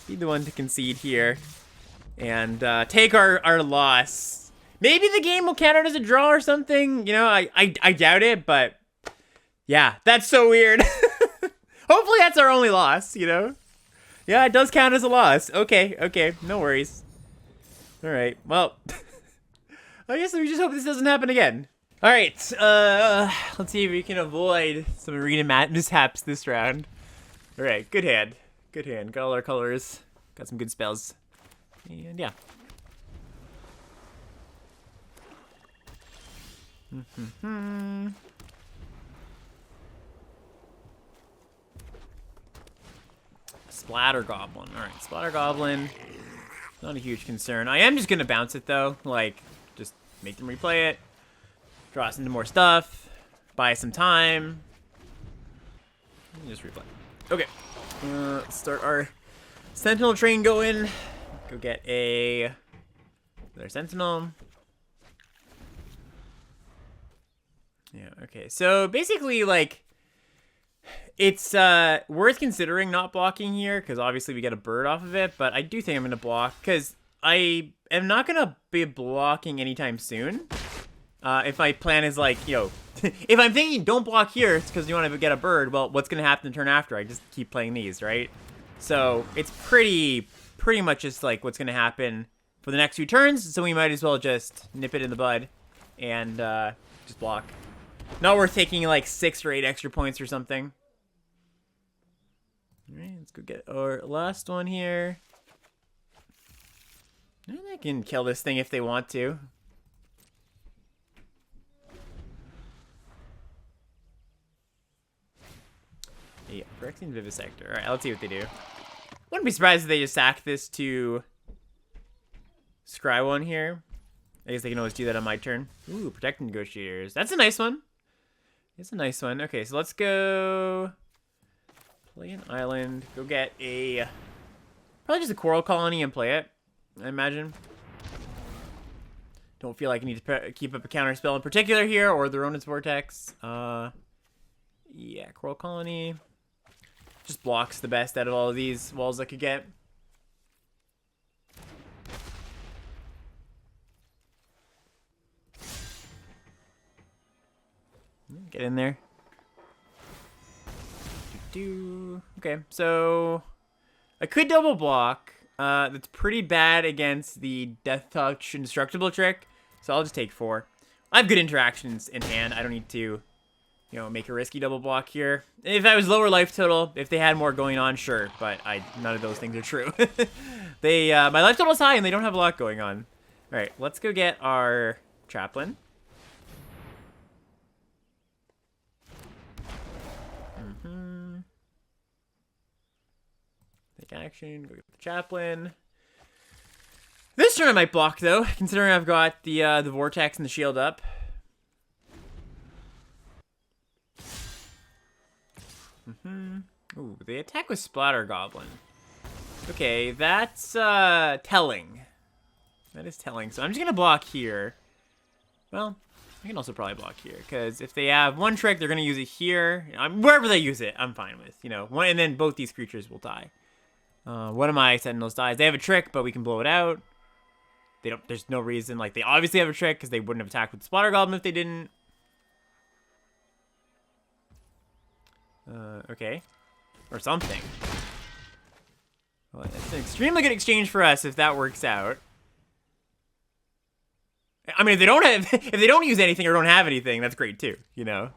Speaker 1: be the one to concede here and take our loss. Maybe the game will count it as a draw or something. You know, I doubt it, but yeah, that's so weird. Hopefully that's our only loss, you know? Yeah, it does count as a loss. Okay, no worries. All right, well, I guess we just hope this doesn't happen again. All right, let's see if we can avoid some arena mishaps this round. All right, good hand. Got all our colors. Got some good spells. And yeah. Splatter Goblin. All right, Splatter Goblin. Not a huge concern. I am just gonna bounce it though. Like, just make them replay it. Draw us into more stuff. Buy some time. Just replay. Okay. Start our Sentinel train going. Go get another Sentinel. Yeah, okay. So basically, like, it's worth considering not blocking here, because obviously we get a bird off of it, but I do think I'm going to block, because I am not going to be blocking anytime soon. If my plan is like, you know, if I'm thinking don't block here, it's because you want to get a bird, well, what's going to happen the turn after? I just keep playing these, right? So it's pretty much just like what's going to happen for the next few turns, so we might as well just nip it in the bud and just block. Not worth taking like 6 or 8 extra points or something. Alright, let's go get our last one here. And they can kill this thing if they want to. Yeah, Phyrexian Vivisector. Alright, let's see what they do. Wouldn't be surprised if they just sack this to scry one here. I guess they can always do that on my turn. Ooh, Protecting Negotiators. That's a nice one. It's a nice one. Okay, so let's go play an island. Go get a... probably just a Coral Colony and play it, I imagine. Don't feel like I need to keep up a counter spell in particular here, or the Ronin's Vortex. Yeah, Coral Colony. Just blocks the best out of all of these walls I could get. Get in there. Okay, so I could double block. That's pretty bad against the Death Touch Indestructible trick, so I'll just take 4. I have good interactions in hand. I don't need to, you know, make a risky double block here. If I was lower life total, if they had more going on, sure, but none of those things are true. My life total is high and they don't have a lot going on. All right, let's go get our Chaplain. Take action, go get the Chaplain. This turn I might block though, considering I've got the Vortex and the shield up. Ooh, they attack with Splatter Goblin. Okay, that's telling. That is telling. So I'm just gonna block here. Well, I can also probably block here, because if they have one trick, they're gonna use it here. Wherever they use it, I'm fine with. You know, and then both these creatures will die. One of my Sentinels dies. They have a trick, but we can blow it out. They don't. There's no reason. Like, they obviously have a trick because they wouldn't have attacked with the Splatter Goblin if they didn't. Okay, or something. Well, it's an extremely good exchange for us if that works out. I mean, if they don't have, if they don't use anything or don't have anything, that's great too. You know.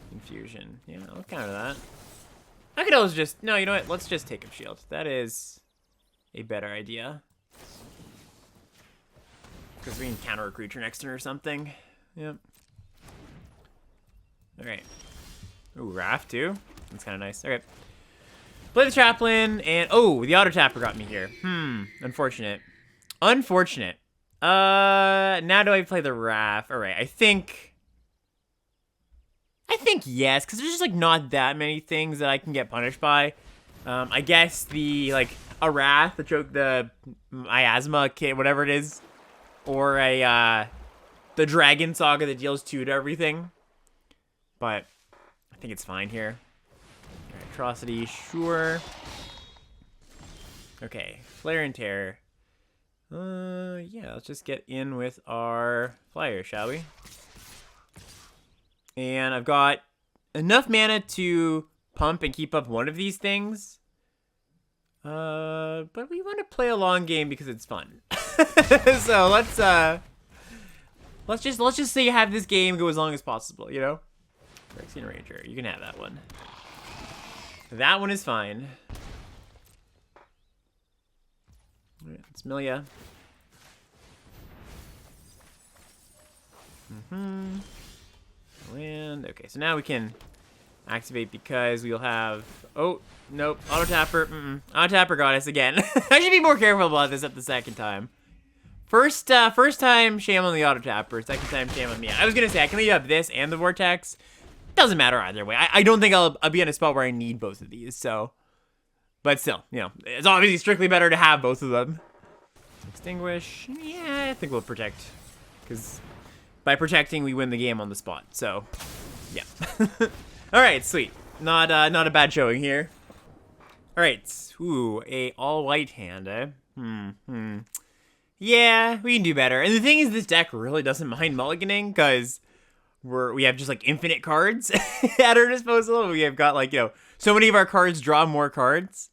Speaker 1: Confusion. Yeah, I'll counter that. I could always just... no, you know what? Let's just take a shield. That is a better idea. Because we can counter a creature next turn or something. Yep. Alright. Ooh, Raft too? That's kind of nice. Okay. Play the Chaplain, and... oh, the Auto Tapper got me here. Unfortunate. Unfortunate. Now do I play the Raft? Alright, I think yes, because there's just, like, not that many things that I can get punished by. I guess the, like, a Wrath, the Miasma kit, whatever it is, or the Dragon Saga that deals 2 to everything. But I think it's fine here. Right, Atrocity, sure. Okay, Flare and Terror. Yeah, let's just get in with our flyer, shall we? And I've got enough mana to pump and keep up one of these things. But we want to play a long game because it's fun. So let's just say you have this game go as long as possible, you know? Phyrexian Ranger, you can have that one. That one is fine. Alright, it's Milia. Land. Okay, so now we can Activate because we'll have... Oh, nope. Auto tapper. Auto tapper got us again. I should be more careful about this at the second time. First time, shame on the auto tapper. Second time, shame on me. I was going to say, I can leave up this and the vortex. Doesn't matter either way. I don't think I'll be in a spot where I need both of these, so... But still, you know, it's obviously strictly better to have both of them. Extinguish. Yeah, I think we'll protect. Because by protecting, we win the game on the spot. So, yeah. All right, sweet. Not a bad showing here. All right. Ooh, a all-white hand, eh? Yeah, we can do better. And the thing is, this deck really doesn't mind mulliganing because we have just, like, infinite cards at our disposal. We have got, like, you know, so many of our cards draw more cards.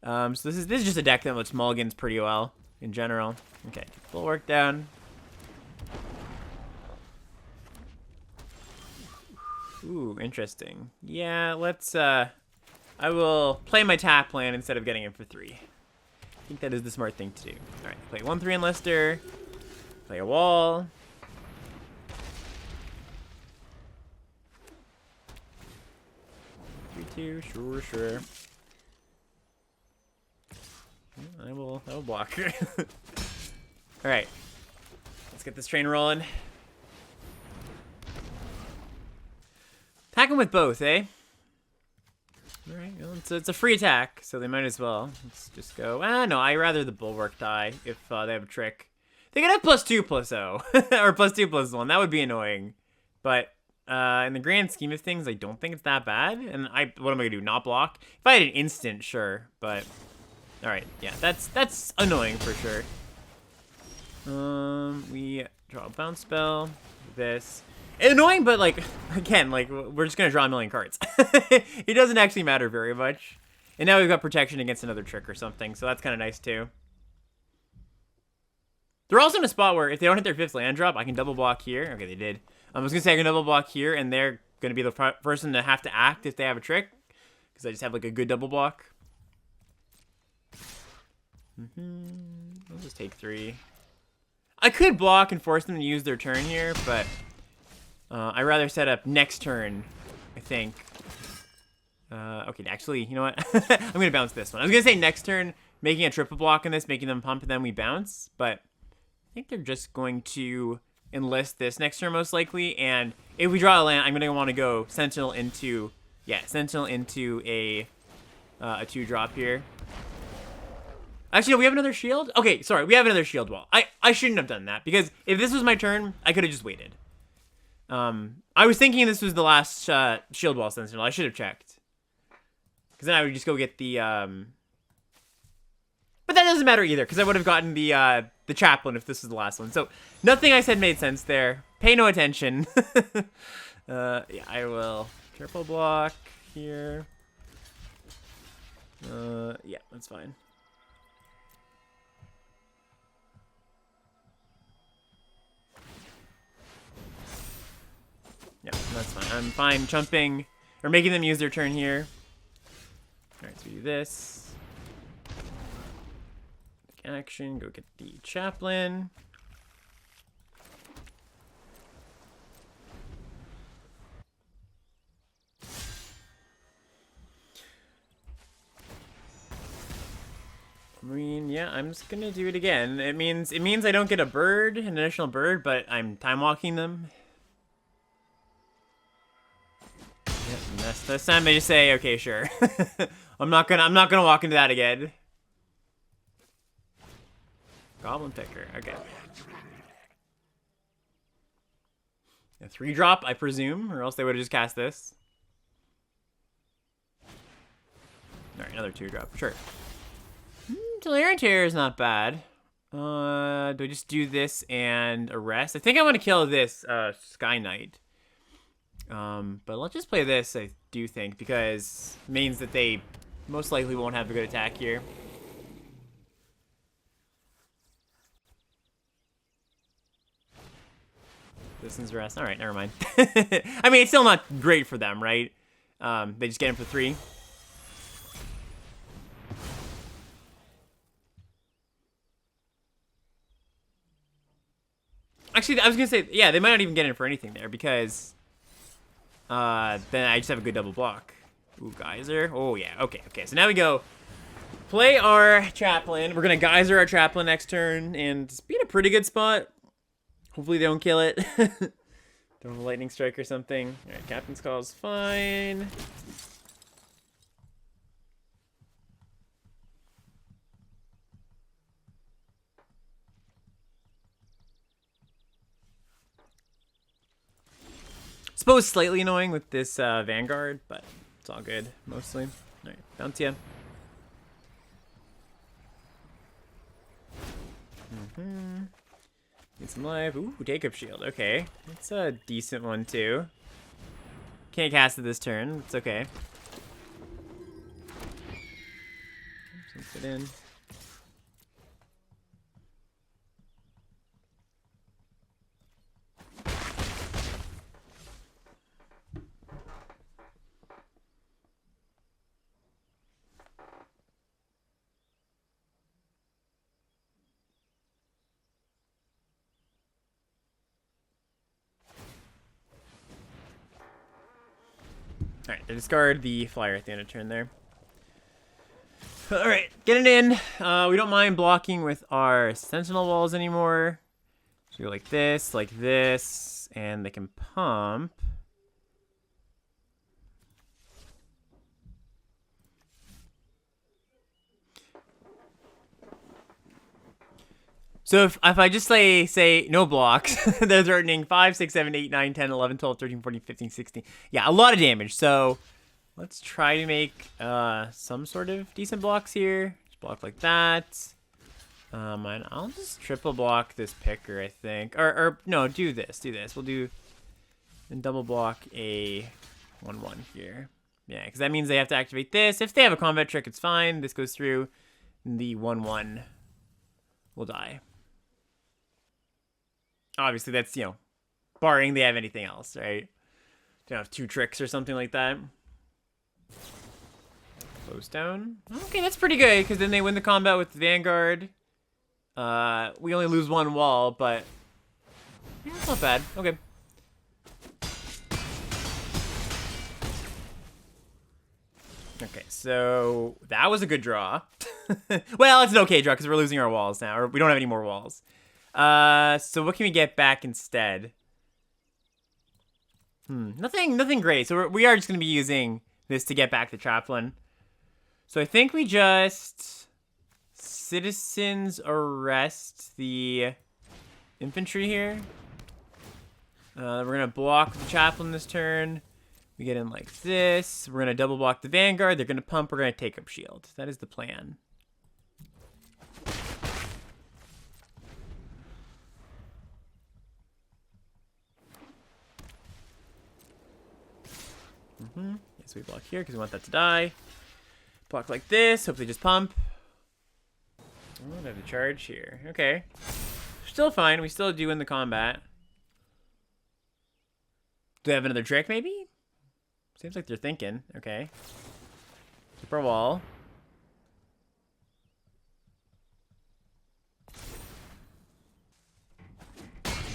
Speaker 1: So this is just a deck that lets mulligans pretty well in general. Okay, bulwark down. Ooh, interesting. Yeah, let's I will play my tap plan instead of getting him for 3. I think that is the smart thing to do. All right, play 1/3 in Lister. Play a wall. Sure. I will block. All right, let's get this train rolling. Attack him with both, eh? All right, well, it's a free attack, so they might as well. Let's just go. No, I rather the bulwark die if they have a trick. They could have +2/+0 or +2/+1. That would be annoying, but. In the grand scheme of things, I don't think it's that bad. And what am I gonna do? Not block? If I had an instant, sure. But all right, yeah, that's annoying for sure. We draw a bounce spell. This annoying, but like again, like we're just gonna draw a million cards. It doesn't actually matter very much. And now we've got protection against another trick or something, so that's kind of nice too. They're also in a spot where if they don't hit their 5th land drop, I can double block here. Okay, they did. I was going to say I can double block here, and they're going to be the person to have to act if they have a trick. Because I just have, like, a good double block. I'll just take 3. I could block and force them to use their turn here, but I'd rather set up next turn, I think. Okay, actually, you know what? I'm going to bounce this one. I was going to say next turn, making a triple block in this, making them pump, and then we bounce. But I think they're just going to enlist this next turn most likely, and if we draw a land, I'm gonna want to go Sentinel into a 2-drop here. Actually, no, we have another shield. Okay, sorry, we have another shield wall. I shouldn't have done that because if this was my turn, I could have just waited. I was thinking this was the last shield wall Sentinel. I should have checked because then I would just go get the but that doesn't matter either because I would have gotten the chaplain if this was the last one. So nothing I said made sense there. Pay no attention. Yeah, I will triple block here. Yeah, that's fine. Yeah, that's fine. I'm fine jumping or making them use their turn here. All right, so we do this. Action, go get the chaplain. I mean, yeah, I'm just gonna do it again. It means I don't get a bird, an additional bird, but I'm time walking them. Yep, and this time they just say, okay, sure. I'm not gonna walk into that again. Goblin Picker, okay. A 3-drop, I presume, or else they would have just cast this. Alright, another 2-drop, sure. Dominaria Terror is not bad. Do I just do this and arrest? I think I want to kill this Sky Knight. But let's just play this, I do think, because it means that they most likely won't have a good attack here. Distance rest. All right, never mind. I mean, it's still not great for them, right? They just get him for 3. Actually, I was gonna say, yeah, they might not even get in for anything there because then I just have a good double block. Ooh, Geyser. Oh, yeah. Okay, okay. So now we go play our Chaplain. We're going to Geyser our Chaplain next turn and be in a pretty good spot. Hopefully they don't kill it. Don't have a Lightning Strike or something. All right, Captain's Call is fine. Suppose slightly annoying with this Vanguard, but it's all good, mostly. All right, bounce ya. Get some life. Ooh, Take-Up Shield. Okay, that's a decent one, too. Can't cast it this turn. It's okay. Let's get in. Alright, I discard the flyer at the end of turn there. Alright, get it in. We don't mind blocking with our Sentinel Walls anymore. So we go like this, and they can pump. So if I just say no blocks, they're threatening 5, 6, 7, 8, 9, 10, 11, 12, 13, 14, 15, 16. Yeah, a lot of damage. So let's try to make some sort of decent blocks here. Just block like that. And I'll just triple block this picker, I think. Or no, do this. We'll do and double block a 1/1 here. Yeah, because that means they have to activate this. If they have a combat trick, it's fine. This goes through. And the 1/1 will die. Obviously, that's, you know, barring they have anything else, right? They don't have 2 tricks or something like that. Close down. Okay, that's pretty good, because then they win the combat with the Vanguard. We only lose 1 wall, but yeah, it's not bad. Okay. Okay, so that was a good draw. Well, it's an okay draw, because we're losing our walls now, or we don't have any more walls. So what can we get back instead? Nothing great. So we are just going to be using this to get back the Chaplain. So I think we just Citizens Arrest the infantry here. We're going to block the Chaplain this turn. We get in like this. We're going to double block the Vanguard. They're going to pump. We're going to take up shield. That is the plan. Yes, we block here because we want that to die. Block like this. Hopefully just pump. I don't have to charge here. Okay. Still fine. We still do win the combat. Do they have another trick, maybe? Seems like they're thinking. Okay. Super wall.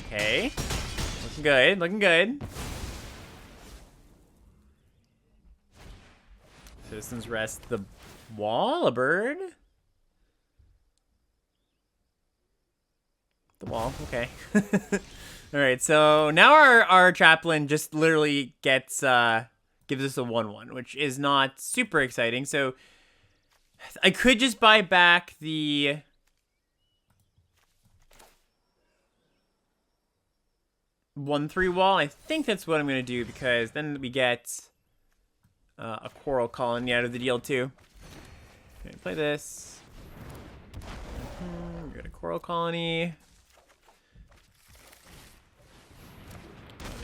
Speaker 1: Okay. Looking good. Looking good. Citizens rest the wall, a bird. The wall, okay. All right, so now our Chaplain just literally gets gives us a 1/1, which is not super exciting. So I could just buy back the one 3 wall. I think that's what I'm gonna do because then we get a Chord-O-Calls out of the deal too. Okay, play this. We got a Chord-O-Calls.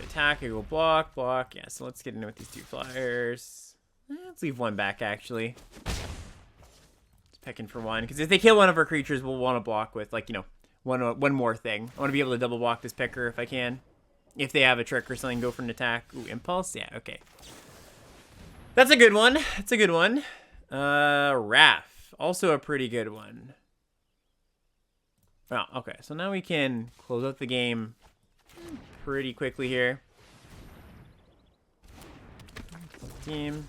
Speaker 1: Attack, I go block. Yeah, so let's get in with these 2 flyers. Let's leave 1 back actually. Just pecking for 1, because if they kill one of our creatures, we'll want to block with, like, you know, one more thing. I want to be able to double block this picker if I can. If they have a trick or something, go for an attack. Ooh, impulse. Yeah, okay. That's a good one. That's a good one. Wrath. Also a pretty good one. Oh, okay. So now we can close out the game pretty quickly here. team.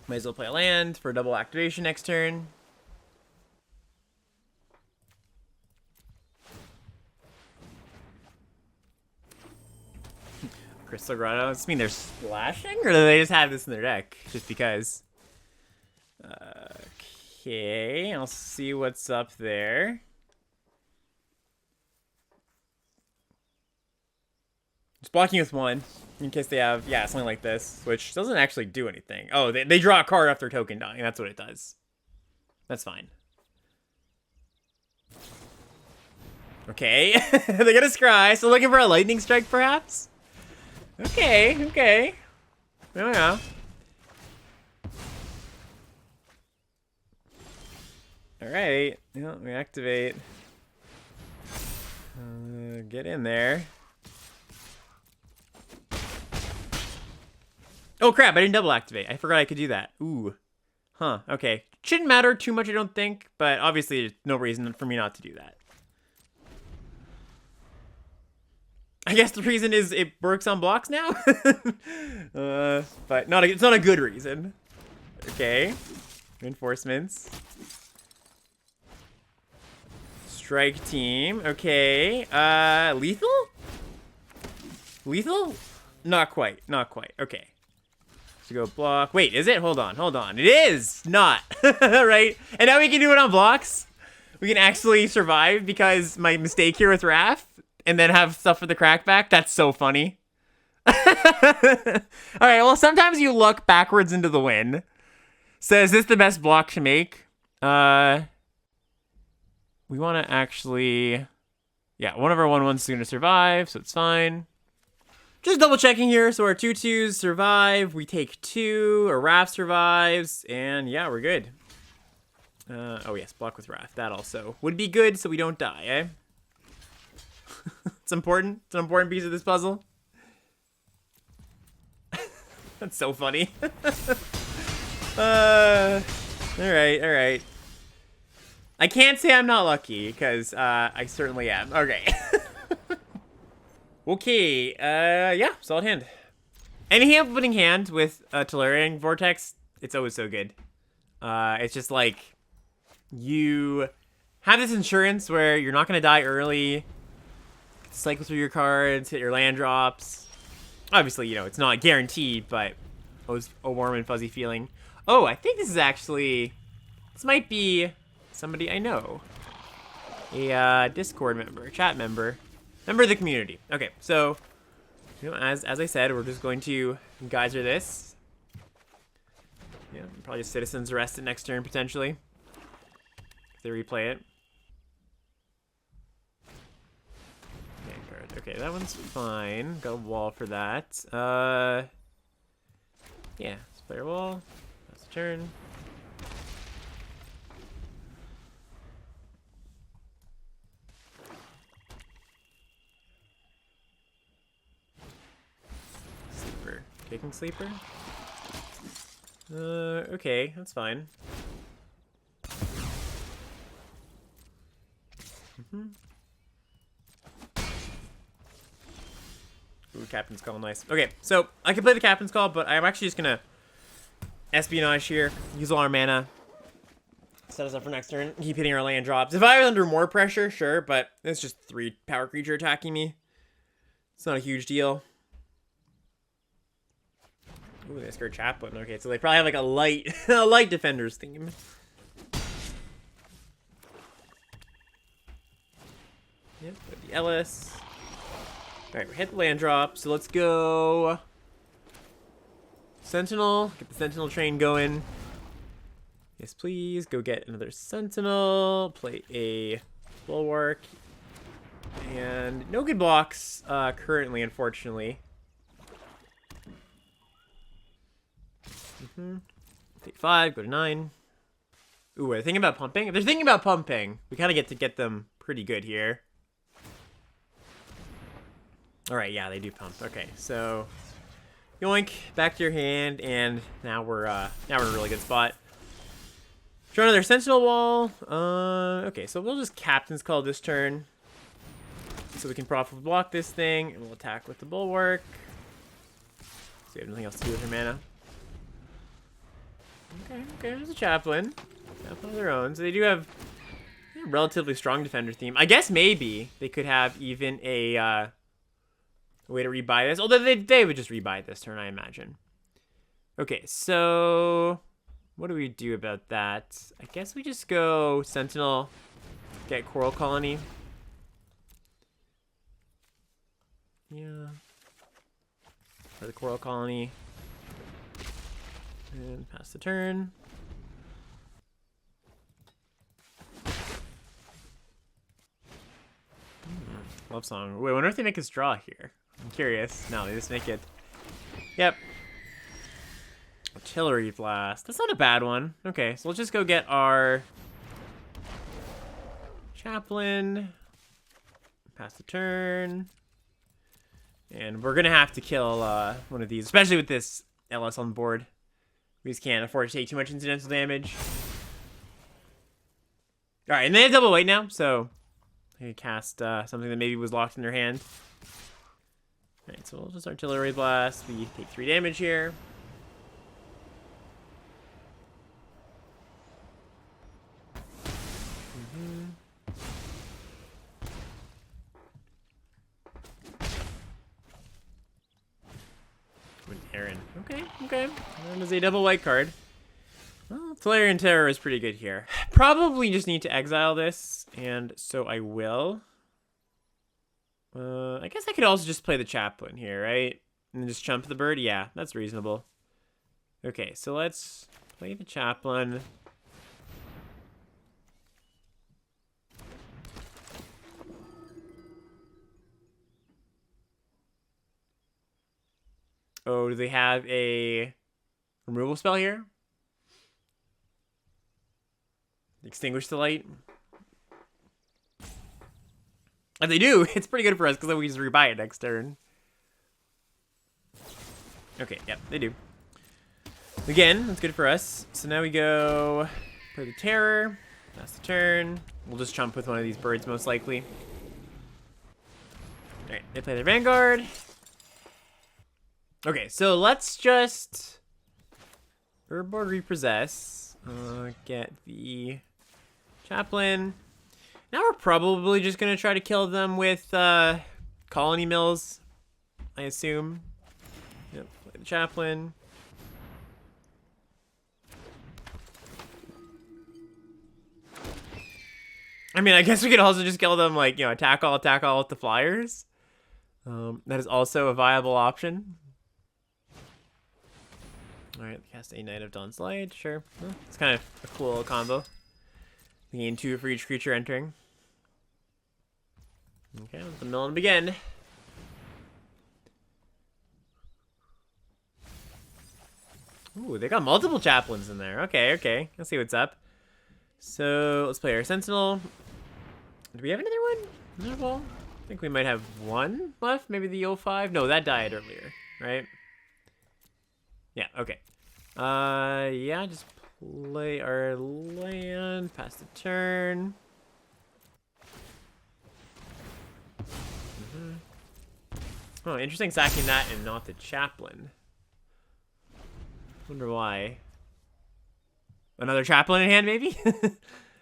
Speaker 1: Might as well play a land for double activation next turn. Crystal Grotto. Does this mean they're splashing, or do they just have this in their deck just because? Okay, I'll see what's up there. Just blocking with one in case they have, yeah, something like this, which doesn't actually do anything. Oh, they draw a card after token dying. That's what it does. That's fine. Okay, they get a scry. So looking for a lightning strike, perhaps. Okay, okay. Oh, yeah. Alright. Yeah, we activate. Get in there. Oh, crap. I didn't double activate. I forgot I could do that. Ooh. Huh. Okay. Shouldn't matter too much, I don't think. But obviously, there's no reason for me not to do that. I guess the reason is it works on blocks now. But it's not a good reason. Okay. Reinforcements. Strike team. Okay. Lethal? Lethal? Not quite. Not quite. Okay. So go block. Wait, is it? Hold on. Hold on. It is not. Right? And now we can do it on blocks. We can actually survive because my mistake here with Wrath. And then have stuff for the crackback. That's so funny. Alright, well, sometimes you look backwards into the win. So is this the best block to make? We want to actually... Yeah, one of our 1/1s is going to survive, so it's fine. Just double checking here. So our 2/2s survive. We take 2. Our Wrath survives. And yeah, we're good. Oh yes, block with Wrath. That also would be good so we don't die, eh? It's important. It's an important piece of this puzzle. That's so funny. Alright, alright. I can't say I'm not lucky, because I certainly am. Okay. Okay, yeah, solid hand. Any opening hand with Tellurian Vortex, it's always so good. It's just like, you have this insurance where you're not going to die early. Cycle through your cards, hit your land drops. Obviously, you know, it's not guaranteed, but always a warm and fuzzy feeling. Oh, I think this is actually... This might be somebody I know. A Discord member, a chat member. Member of the community. Okay, so, you know, as I said, we're just going to geyser this. Yeah, probably just Citizens Arrest it next turn, potentially. If they replay it. Okay, that one's fine. Got a wall for that. Yeah, let's play our wall. That's the turn. Sleeper. Kicking Sleeper? Okay, that's fine. Ooh, Captain's Call, nice. Okay, so I can play the Captain's Call, but I'm actually just gonna Espionage here, use all our mana, set us up for next turn, keep hitting our land drops. If I was under more pressure, sure, but it's just 3 power creature attacking me. It's not a huge deal. Ooh, they scared Chaplain. Okay, so they probably have like a light, a light defenders theme. Yep, the Ellis. Alright, we hit the land drop, so let's go Sentinel, get the Sentinel train going. Yes, please, go get another Sentinel, play a Bulwark, and no good blocks currently, unfortunately. Take 5, go to 9. Ooh, are they thinking about pumping? If they're thinking about pumping, we kind of get them pretty good here. Alright, yeah, they do pump. Okay, so yoink, back to your hand, and now we're in a really good spot. Draw another Sentinel Wall. Okay, so we'll just Captain's Call this turn. So we can properly block this thing, and we'll attack with the Bulwark. So we have nothing else to do with her mana. Okay, there's a Chaplain. Chaplain of their own. So they do have a relatively strong defender theme. I guess maybe they could have even a way to rebuy this. Although they would just rebuy this turn, I imagine. Okay, so what do we do about that? I guess we just go Sentinel, get Coral Colony. Yeah. For the Coral Colony. And pass the turn. Love song. Wait, I wonder if they make us draw here. I'm curious. No, they just make it. Yep. Artillery Blast. That's not a bad one. Okay, so let's just go get our Chaplain. Pass the turn. And we're going to have to kill one of these, especially with this LS on the board. We just can't afford to take too much incidental damage. Alright, and they have double weight now, so they can cast something that maybe was locked in their hand. Alright, so we'll just Artillery Blast. We take 3 damage here. Aaron. Okay. And there's a double white card. Well, Tolarian Terror is pretty good here. Probably just need to exile this, and so I will. I guess I could also just play the Chaplain here, right? And then just chump the bird? Yeah, that's reasonable. Okay, so let's play the Chaplain. Oh, do they have a removal spell here? Extinguish the light? If they do, it's pretty good for us because then we just rebuy it next turn. Okay, yep, they do. Again, that's good for us. So now we go play the Terror. That's the turn. We'll just chump with one of these birds most likely. Alright, they play their Vanguard. Okay, so let's just Birdboard Repossess. Get the Chaplain. Now we're probably just gonna try to kill them with Colony Mills, I assume. Yep, play the Chaplain. I mean, I guess we could also just kill them, like, you know, attack all with the Flyers. That is also a viable option. Alright, cast a Knight of Dawn's Light, sure. Well, it's kind of a cool combo. We gain 2 for each creature entering. Okay, let the milling begin. Ooh, they got multiple Chaplains in there. Okay. Let's see what's up. So, let's play our Sentinel. Do we have another one? No, well, I think we might have one left. Maybe the 05? No, that died earlier, right? Yeah, okay. Yeah, just play our land, pass the turn. Oh, interesting sacking that and not the Chaplain. Wonder why. Another Chaplain in hand, maybe?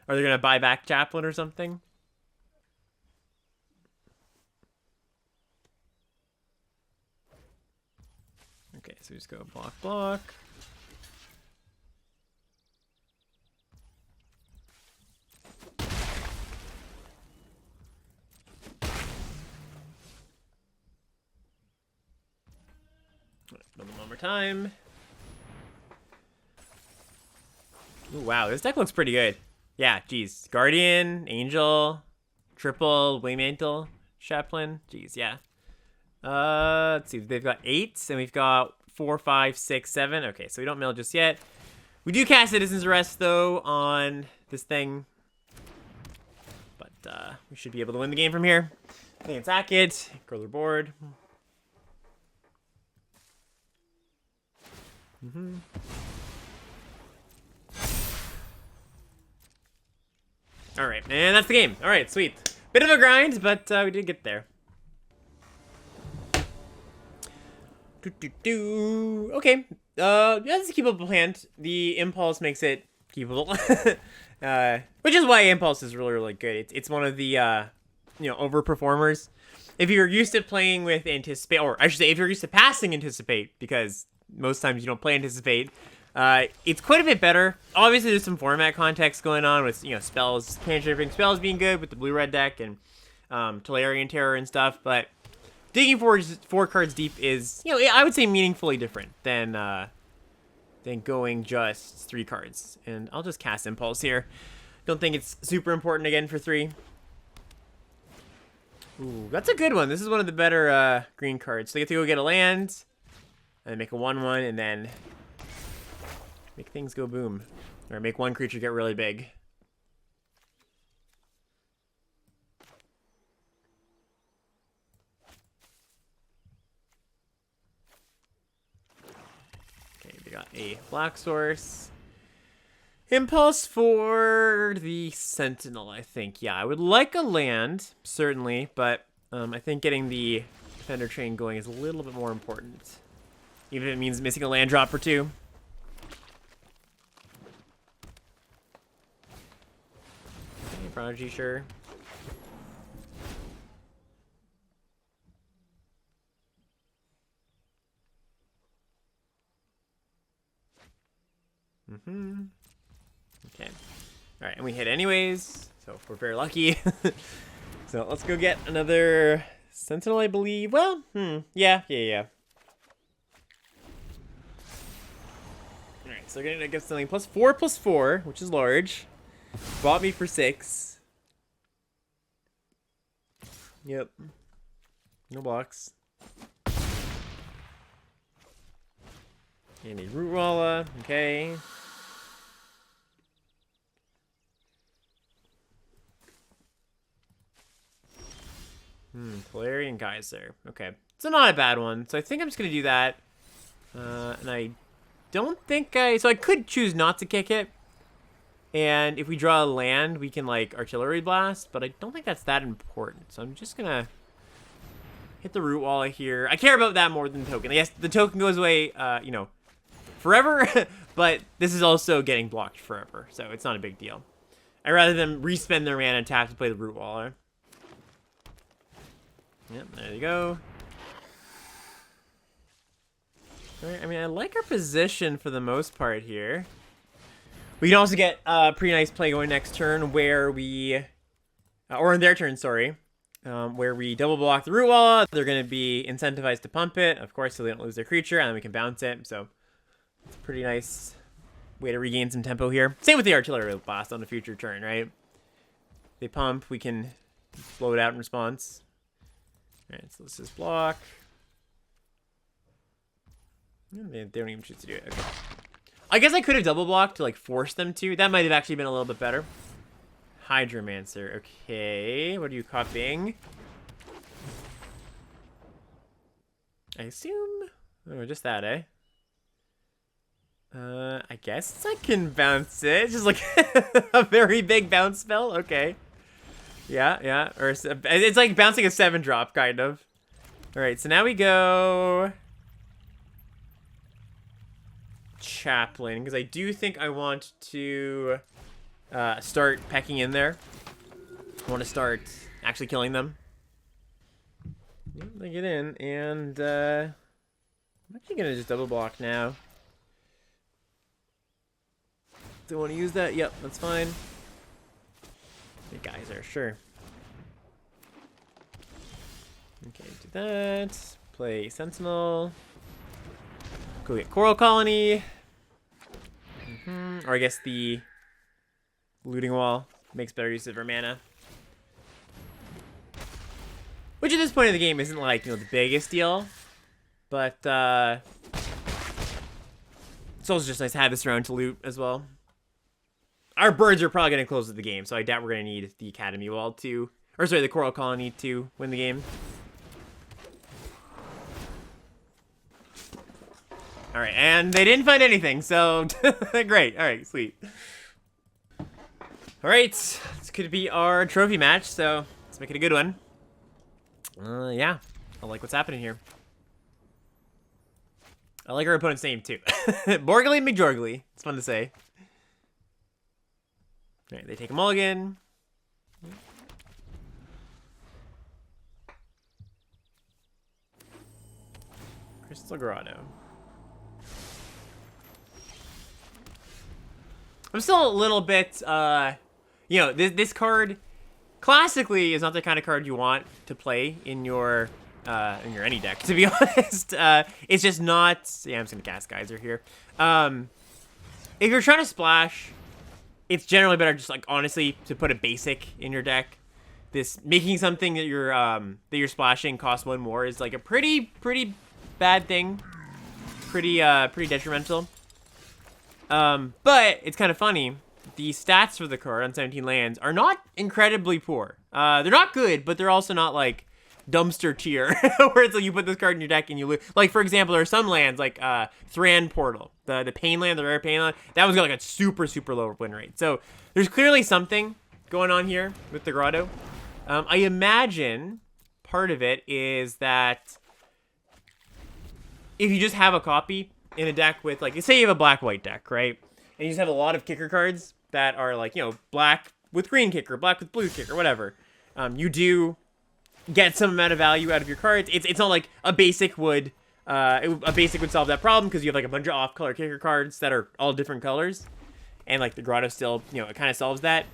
Speaker 1: Are they gonna buy back Chaplain or something? Okay, so we just go block. One more time. Ooh, wow, this deck looks pretty good. Yeah, geez. Guardian, Angel, Triple, Waymantle, Chaplain. Geez, yeah. Let's see. They've got 8, and we've got 4, 5, 6, 7. Okay, so we don't mill just yet. We do cast Citizen's Arrest, though, on this thing. But we should be able to win the game from here. They can sack it. Grow their board. All right, and that's the game. All right, sweet. Bit of a grind, but we did get there. Okay. Yeah, this is a keepable hand. The impulse makes it keepable. Which is why impulse is really, really good. It's one of the, you know, overperformers. If you're used to playing with anticipate, or I should say, if you're used to passing anticipate, because most times you don't play anticipate, it's quite a bit better. Obviously, there's some format context going on with, you know, spells, cantripping spells being good with the blue-red deck and Tolarian Terror and stuff, but digging four cards deep is, you know, I would say meaningfully different than going just 3 cards. And I'll just cast Impulse here. Don't think it's super important again for 3. Ooh, that's a good one. This is one of the better green cards. So you get to go get a land, and make a 1/1, and then make things go boom. Or make one creature get really big. We got a black source. Impulse for the Sentinel, I think. Yeah, I would like a land, certainly, but I think getting the Defender train going is a little bit more important. Even if it means missing a land drop or 2. Okay, Prodigy, sure. Okay. Alright, and we hit anyways, so we're very lucky. So let's go get another Sentinel, I believe. Well, yeah. Alright, so we're gonna get something +4/+4, which is large. Bought me for 6. Yep. No blocks. And a Root Walla, okay. Tolarian Geyser. Okay. It's not a bad one. So I think I'm just going to do that. And I don't think so I could choose not to kick it. And if we draw a land, we can, like, Artillery Blast. But I don't think that's that important. So I'm just going to hit the Root Walla here. I care about that more than the token. Yes, the token goes away, you know, forever. But this is also getting blocked forever. So it's not a big deal. I'd rather them respend their mana and tap to play the Root Walla. Yep, there you go. Alright, I mean, I like our position for the most part here. We can also get a pretty nice play going next turn where we... or in their turn, sorry. Where we double block the Root Walla. They're going to be incentivized to pump it, of course, so they don't lose their creature, and then we can bounce it. So, it's a pretty nice way to regain some tempo here. Same with the Artillery Blast on a future turn, right? They pump, we can blow it out in response. Alright, so let's just block. They don't even choose to do it. Okay. I guess I could have double blocked to, like, force them to. That might have actually been a little bit better. Hydromancer. Okay. What are you copying? I assume... oh, just that, eh? I guess I can bounce it. It's just, like, a very big bounce spell. Okay. Yeah. Or it's like bouncing a 7-drop, kind of. Alright, so now we go... Chaplain, because I do think I want to start pecking in there. I want to start actually killing them. Yep, they get in, and I'm actually going to just double block now. Do I want to use that? Yep, that's fine. The Geyser, sure. Okay, do that. Play Sentinel. Go get Coral Colony. Or I guess the Looting Wall makes better use of our mana. Which at this point in the game isn't, like, you know, the biggest deal. But it's also just nice to have this around to loot as well. Our birds are probably going to close the game, so I doubt we're going to need the Academy Wall to... or sorry, the Coral Colony to win the game. Alright, and they didn't find anything, so great. Alright, sweet. Alright, this could be our trophy match, so let's let's make it a good one. Yeah. I like what's happening here. I like our opponent's name, too. Borgly McJorgly. It's fun to say. Alright, they take a mulligan. Crystal Grotto. I'm still a little bit, you know, this card classically is not the kind of card you want to play in your any deck, to be honest. It's just not, yeah, I'm just gonna cast Geyser here. If you're trying to splash, it's generally better just, like, honestly, to put a basic in your deck. This, making something that you're splashing cost 1 more is, like, a pretty bad thing. Pretty detrimental. But it's kind of funny. The stats for the card on 17 lands are not incredibly poor. They're not good, but they're also not like dumpster tier, where it's like you put this card in your deck and you lose. Like, for example, there are some lands like Thran Portal, the pain land, the rare pain land. That one's got like a super low win rate. So there's clearly something going on here with the Grotto. I imagine part of it is that if you just have a copy in a deck with, like, say you have a black-white deck, right? And you just have a lot of kicker cards that are, like, you know, black with green kicker, black with blue kicker, whatever. You do get some amount of value out of your cards. It's not like a basic would, a basic would solve that problem, because you have, like, a bunch of off-color kicker cards that are all different colors. And, like, the Grotto still, you know, it kind of solves that.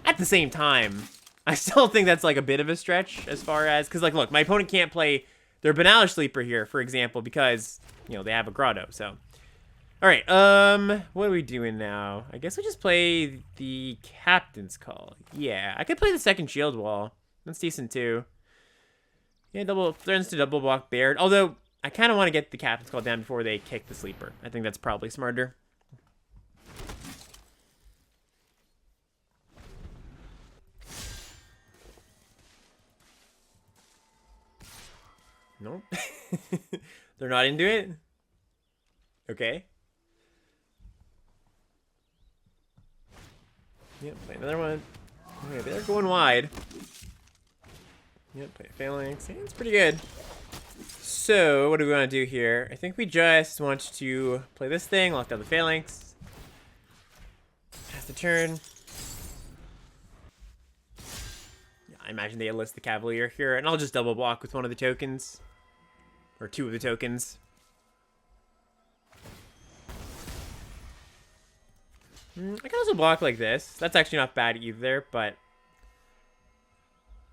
Speaker 1: At the same time, I still think that's, like, a bit of a stretch as far as, because, like, look, my opponent can't play their Banalish Sleeper here, for example, because, you know, they have a Grotto, so. Alright, what are we doing now? I guess we just play the Captain's Call. Yeah, I could play the second Shield Wall. That's decent, too. Yeah, threatens to double block Baird. Although, I kind of want to get the Captain's Call down before they kick the Sleeper. I think that's probably smarter. Nope. They're not into it? Okay. Yep, play another one. Okay, they're going wide. Yep, play Phalanx. Yeah, it's pretty good. So, what do we want to do here? I think we just want to play this thing, lock down the Phalanx. Pass the turn. Yeah, I imagine they enlist the Cavalier here, and I'll just double block with one of the tokens. Or 2 of the tokens. I can also block like this. That's actually not bad either, but...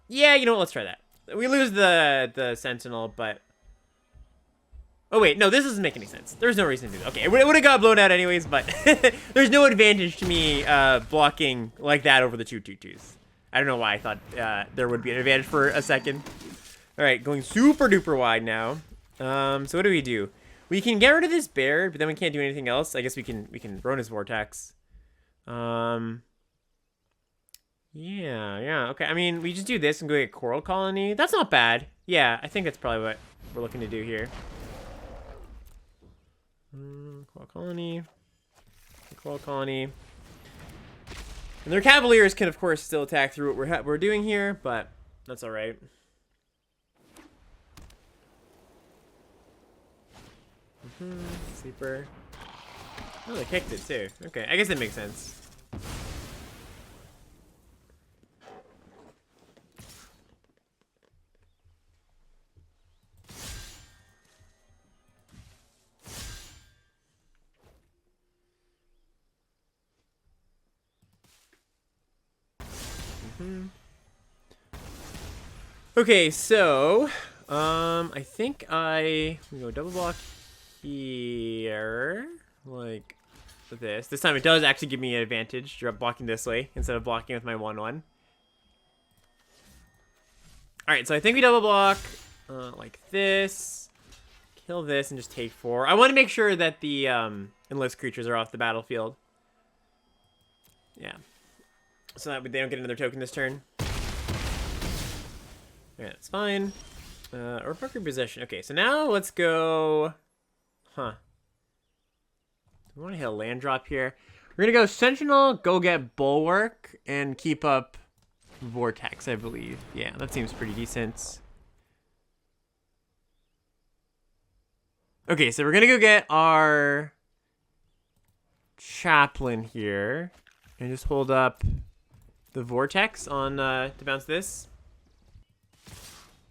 Speaker 1: yeah, you know what? Let's try that. We lose the Sentinel, but... oh, wait. No, this doesn't make any sense. There's no reason to do that. Okay, it would have got blown out anyways, but... there's no advantage to me blocking like that over the 2/2/2s. I don't know why I thought there would be an advantage for a second. Alright, going super duper wide now. So what do we do? We can get rid of this bear, but then we can't do anything else. I guess we can Rona's Vortex. Yeah, okay. I mean, we just do this and go get Coral Colony. That's not bad. Yeah, I think that's probably what we're looking to do here. Coral Colony. Coral Colony. And their Cavaliers can, of course, still attack through what we're doing here, but that's alright. Sleeper. Oh, they kicked it too. Okay, I guess that makes sense. Okay, so I think we go double block here, like this. This time it does actually give me an advantage, blocking this way instead of blocking with my 1/1. Alright, so I think we double block like this, kill this, and just take 4. I want to make sure that the enlist creatures are off the battlefield. Yeah. So that they don't get another token this turn. Yeah, that's fine. Or poker possession. Okay, so now let's go... huh. Do we want to hit a land drop here? We're going to go Sentinel, go get Bulwark, and keep up Vortex, I believe. Yeah, that seems pretty decent. Okay, so we're gonna go get our Chaplain here. And just hold up the Vortex on to bounce this.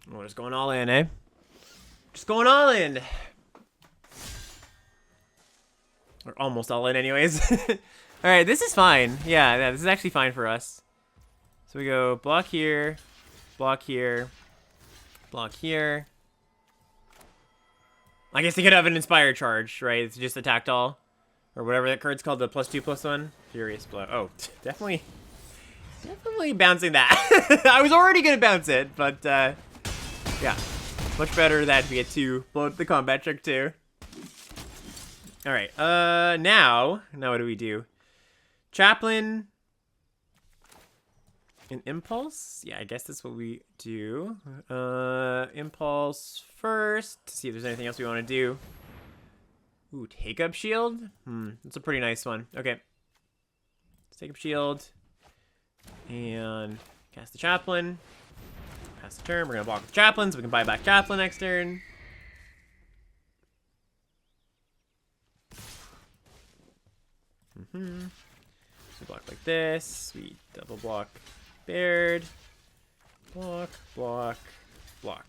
Speaker 1: We're just going all in, eh? Just going all in. Or almost all in anyways. Alright, this is fine. Yeah, this is actually fine for us. So we go block here, block here, block here. I guess they could have an Inspired Charge, right? It's just attacked all. Or whatever that card's called, the +2/+1. Furious Blow. Oh, definitely bouncing that. I was already gonna bounce it, but yeah. Much better that we get to blow up the combat trick too. Alright, now what do we do? Chaplain and Impulse? Yeah, I guess that's what we do. Impulse first, to see if there's anything else we want to do. Ooh, Take Up Shield? That's a pretty nice one. Okay. Let's Take Up Shield. And cast the Chaplain. Pass the turn. We're going to block the Chaplain so we can buy back Chaplain next turn. So block like this. We double block Baird. Block, block, block.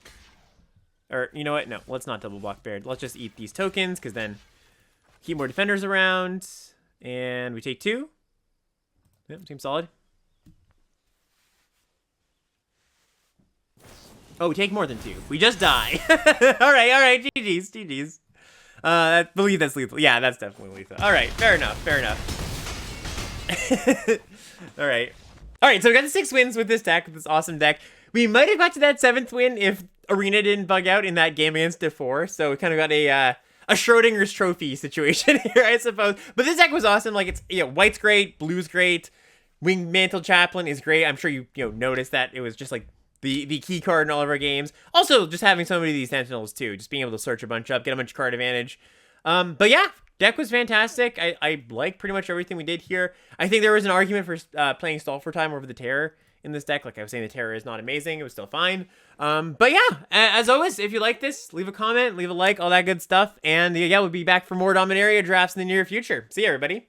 Speaker 1: Or, you know what? No, let's not double block Baird. Let's just eat these tokens, because then keep more defenders around. And we take 2. Yep, seems solid. Oh, we take more than 2. We just die. Alright, GG's. I believe that's lethal. Yeah, that's definitely lethal. Alright, fair enough. Alright, so we got the 6 wins with this deck, with this awesome deck. We might have got to that 7th win if Arena didn't bug out in that game against Defor, so we kind of got a Schrodinger's trophy situation here, I suppose. But this deck was awesome. Like, it's, white's great, blue's great, Winged Mantle Chaplain is great. I'm sure you noticed that it was just like the key card in all of our games. Also, just having so many of these Sentinels too, just being able to search a bunch up, get a bunch of card advantage. But yeah, deck was fantastic. I like pretty much everything we did here. I think there was an argument for playing Stall for Time over the Terror in this deck. Like I was saying, the Terror is not amazing. It was still fine. But yeah, as always, if you like this, leave a comment, leave a like, all that good stuff. And yeah, we'll be back for more Dominaria drafts in the near future. See you, everybody.